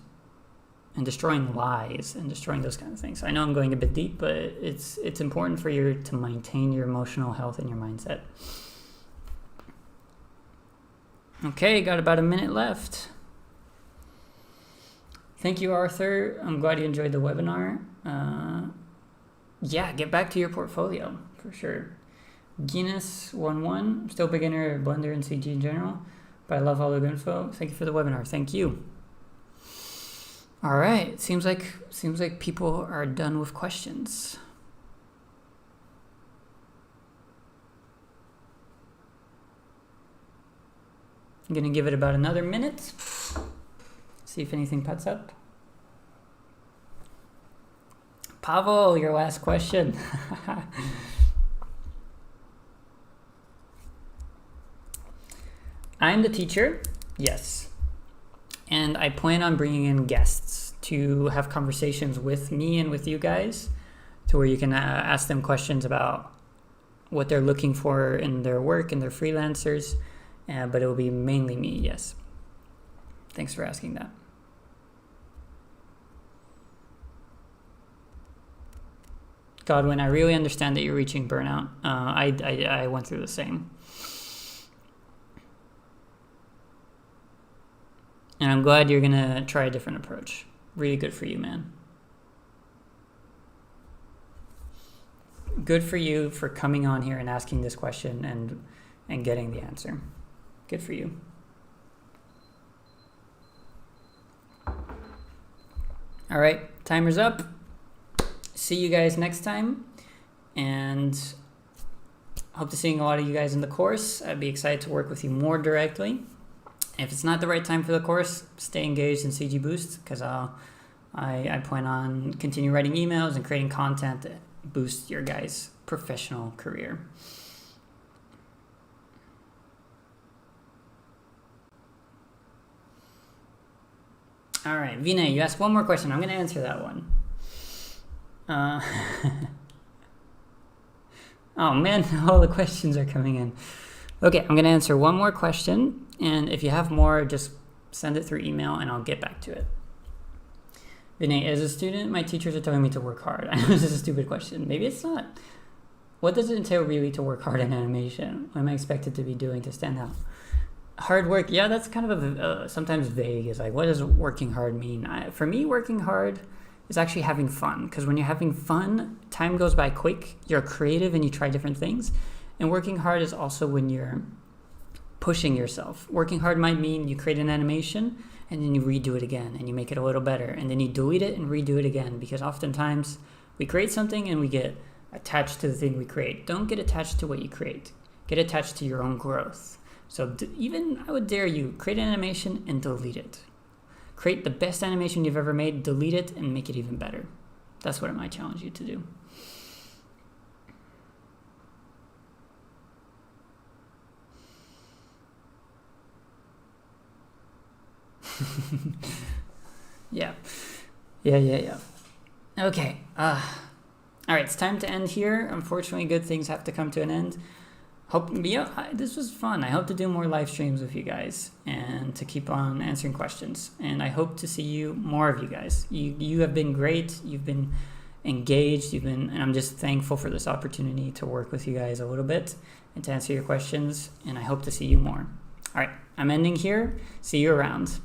destroying lies and destroying those kind of things. I know I'm going a bit deep, but it's important for you to maintain your emotional health and your mindset. Okay, got about a minute left. Thank you, Arthur. I'm glad you enjoyed the webinar. Yeah, get back to your portfolio for sure. Guinness11, still beginner, Blender and CG in general, but I love all the info. Thank you for the webinar. Thank you. All right, seems like people are done with questions. I'm gonna give it about another minute. See if anything pops up. Pavel, your last question. I'm the teacher, yes. And I plan on bringing in guests to have conversations with me and with you guys to where you can ask them questions about what they're looking for in their work and their freelancers. But it will be mainly me, yes. Thanks for asking that. Godwin, I really understand that you're reaching burnout. I went through the same. And I'm glad you're gonna try a different approach. Really good for you, man. Good for you for coming on here and asking this question and getting the answer. Good for you. All right, timer's up. See you guys next time, and hope to seeing a lot of you guys in the course. I'd be excited to work with you more directly. If it's not the right time for the course, stay engaged in CG Boost, because I plan on continue writing emails and creating content that boosts your guys' professional career. All right, Vinay, you asked one more question. I'm going to answer that one. Oh man, all the questions are coming in. Okay, I'm going to answer one more question, and if you have more, just send it through email and I'll get back to it. Vinay, as a student, my teachers are telling me to work hard. I know this is a stupid question. Maybe it's not. What does it entail really to work hard in animation? What am I expected to be doing to stand out? Hard work, yeah, that's kind of sometimes vague. It's like, what does working hard mean? For me, working hard is actually having fun, because when you're having fun, time goes by quick, you're creative and you try different things. And working hard is also when you're pushing yourself. Working hard might mean you create an animation and then you redo it again and you make it a little better, and then you delete it and redo it again, because oftentimes we create something and we get attached to the thing we create. Don't get attached to what you create. Get attached to your own growth. So even, I would dare you, create an animation and delete it. Create the best animation you've ever made, delete it, and make it even better. That's what I might challenge you to do. Yeah. Okay. All right, it's time to end here. Unfortunately, good things have to come to an end. This was fun. I hope to do more live streams with you guys and to keep on answering questions. And I hope to see more of you guys. You have been great. You've been engaged. And I'm just thankful for this opportunity to work with you guys a little bit and to answer your questions. And I hope to see you more. All right, I'm ending here. See you around.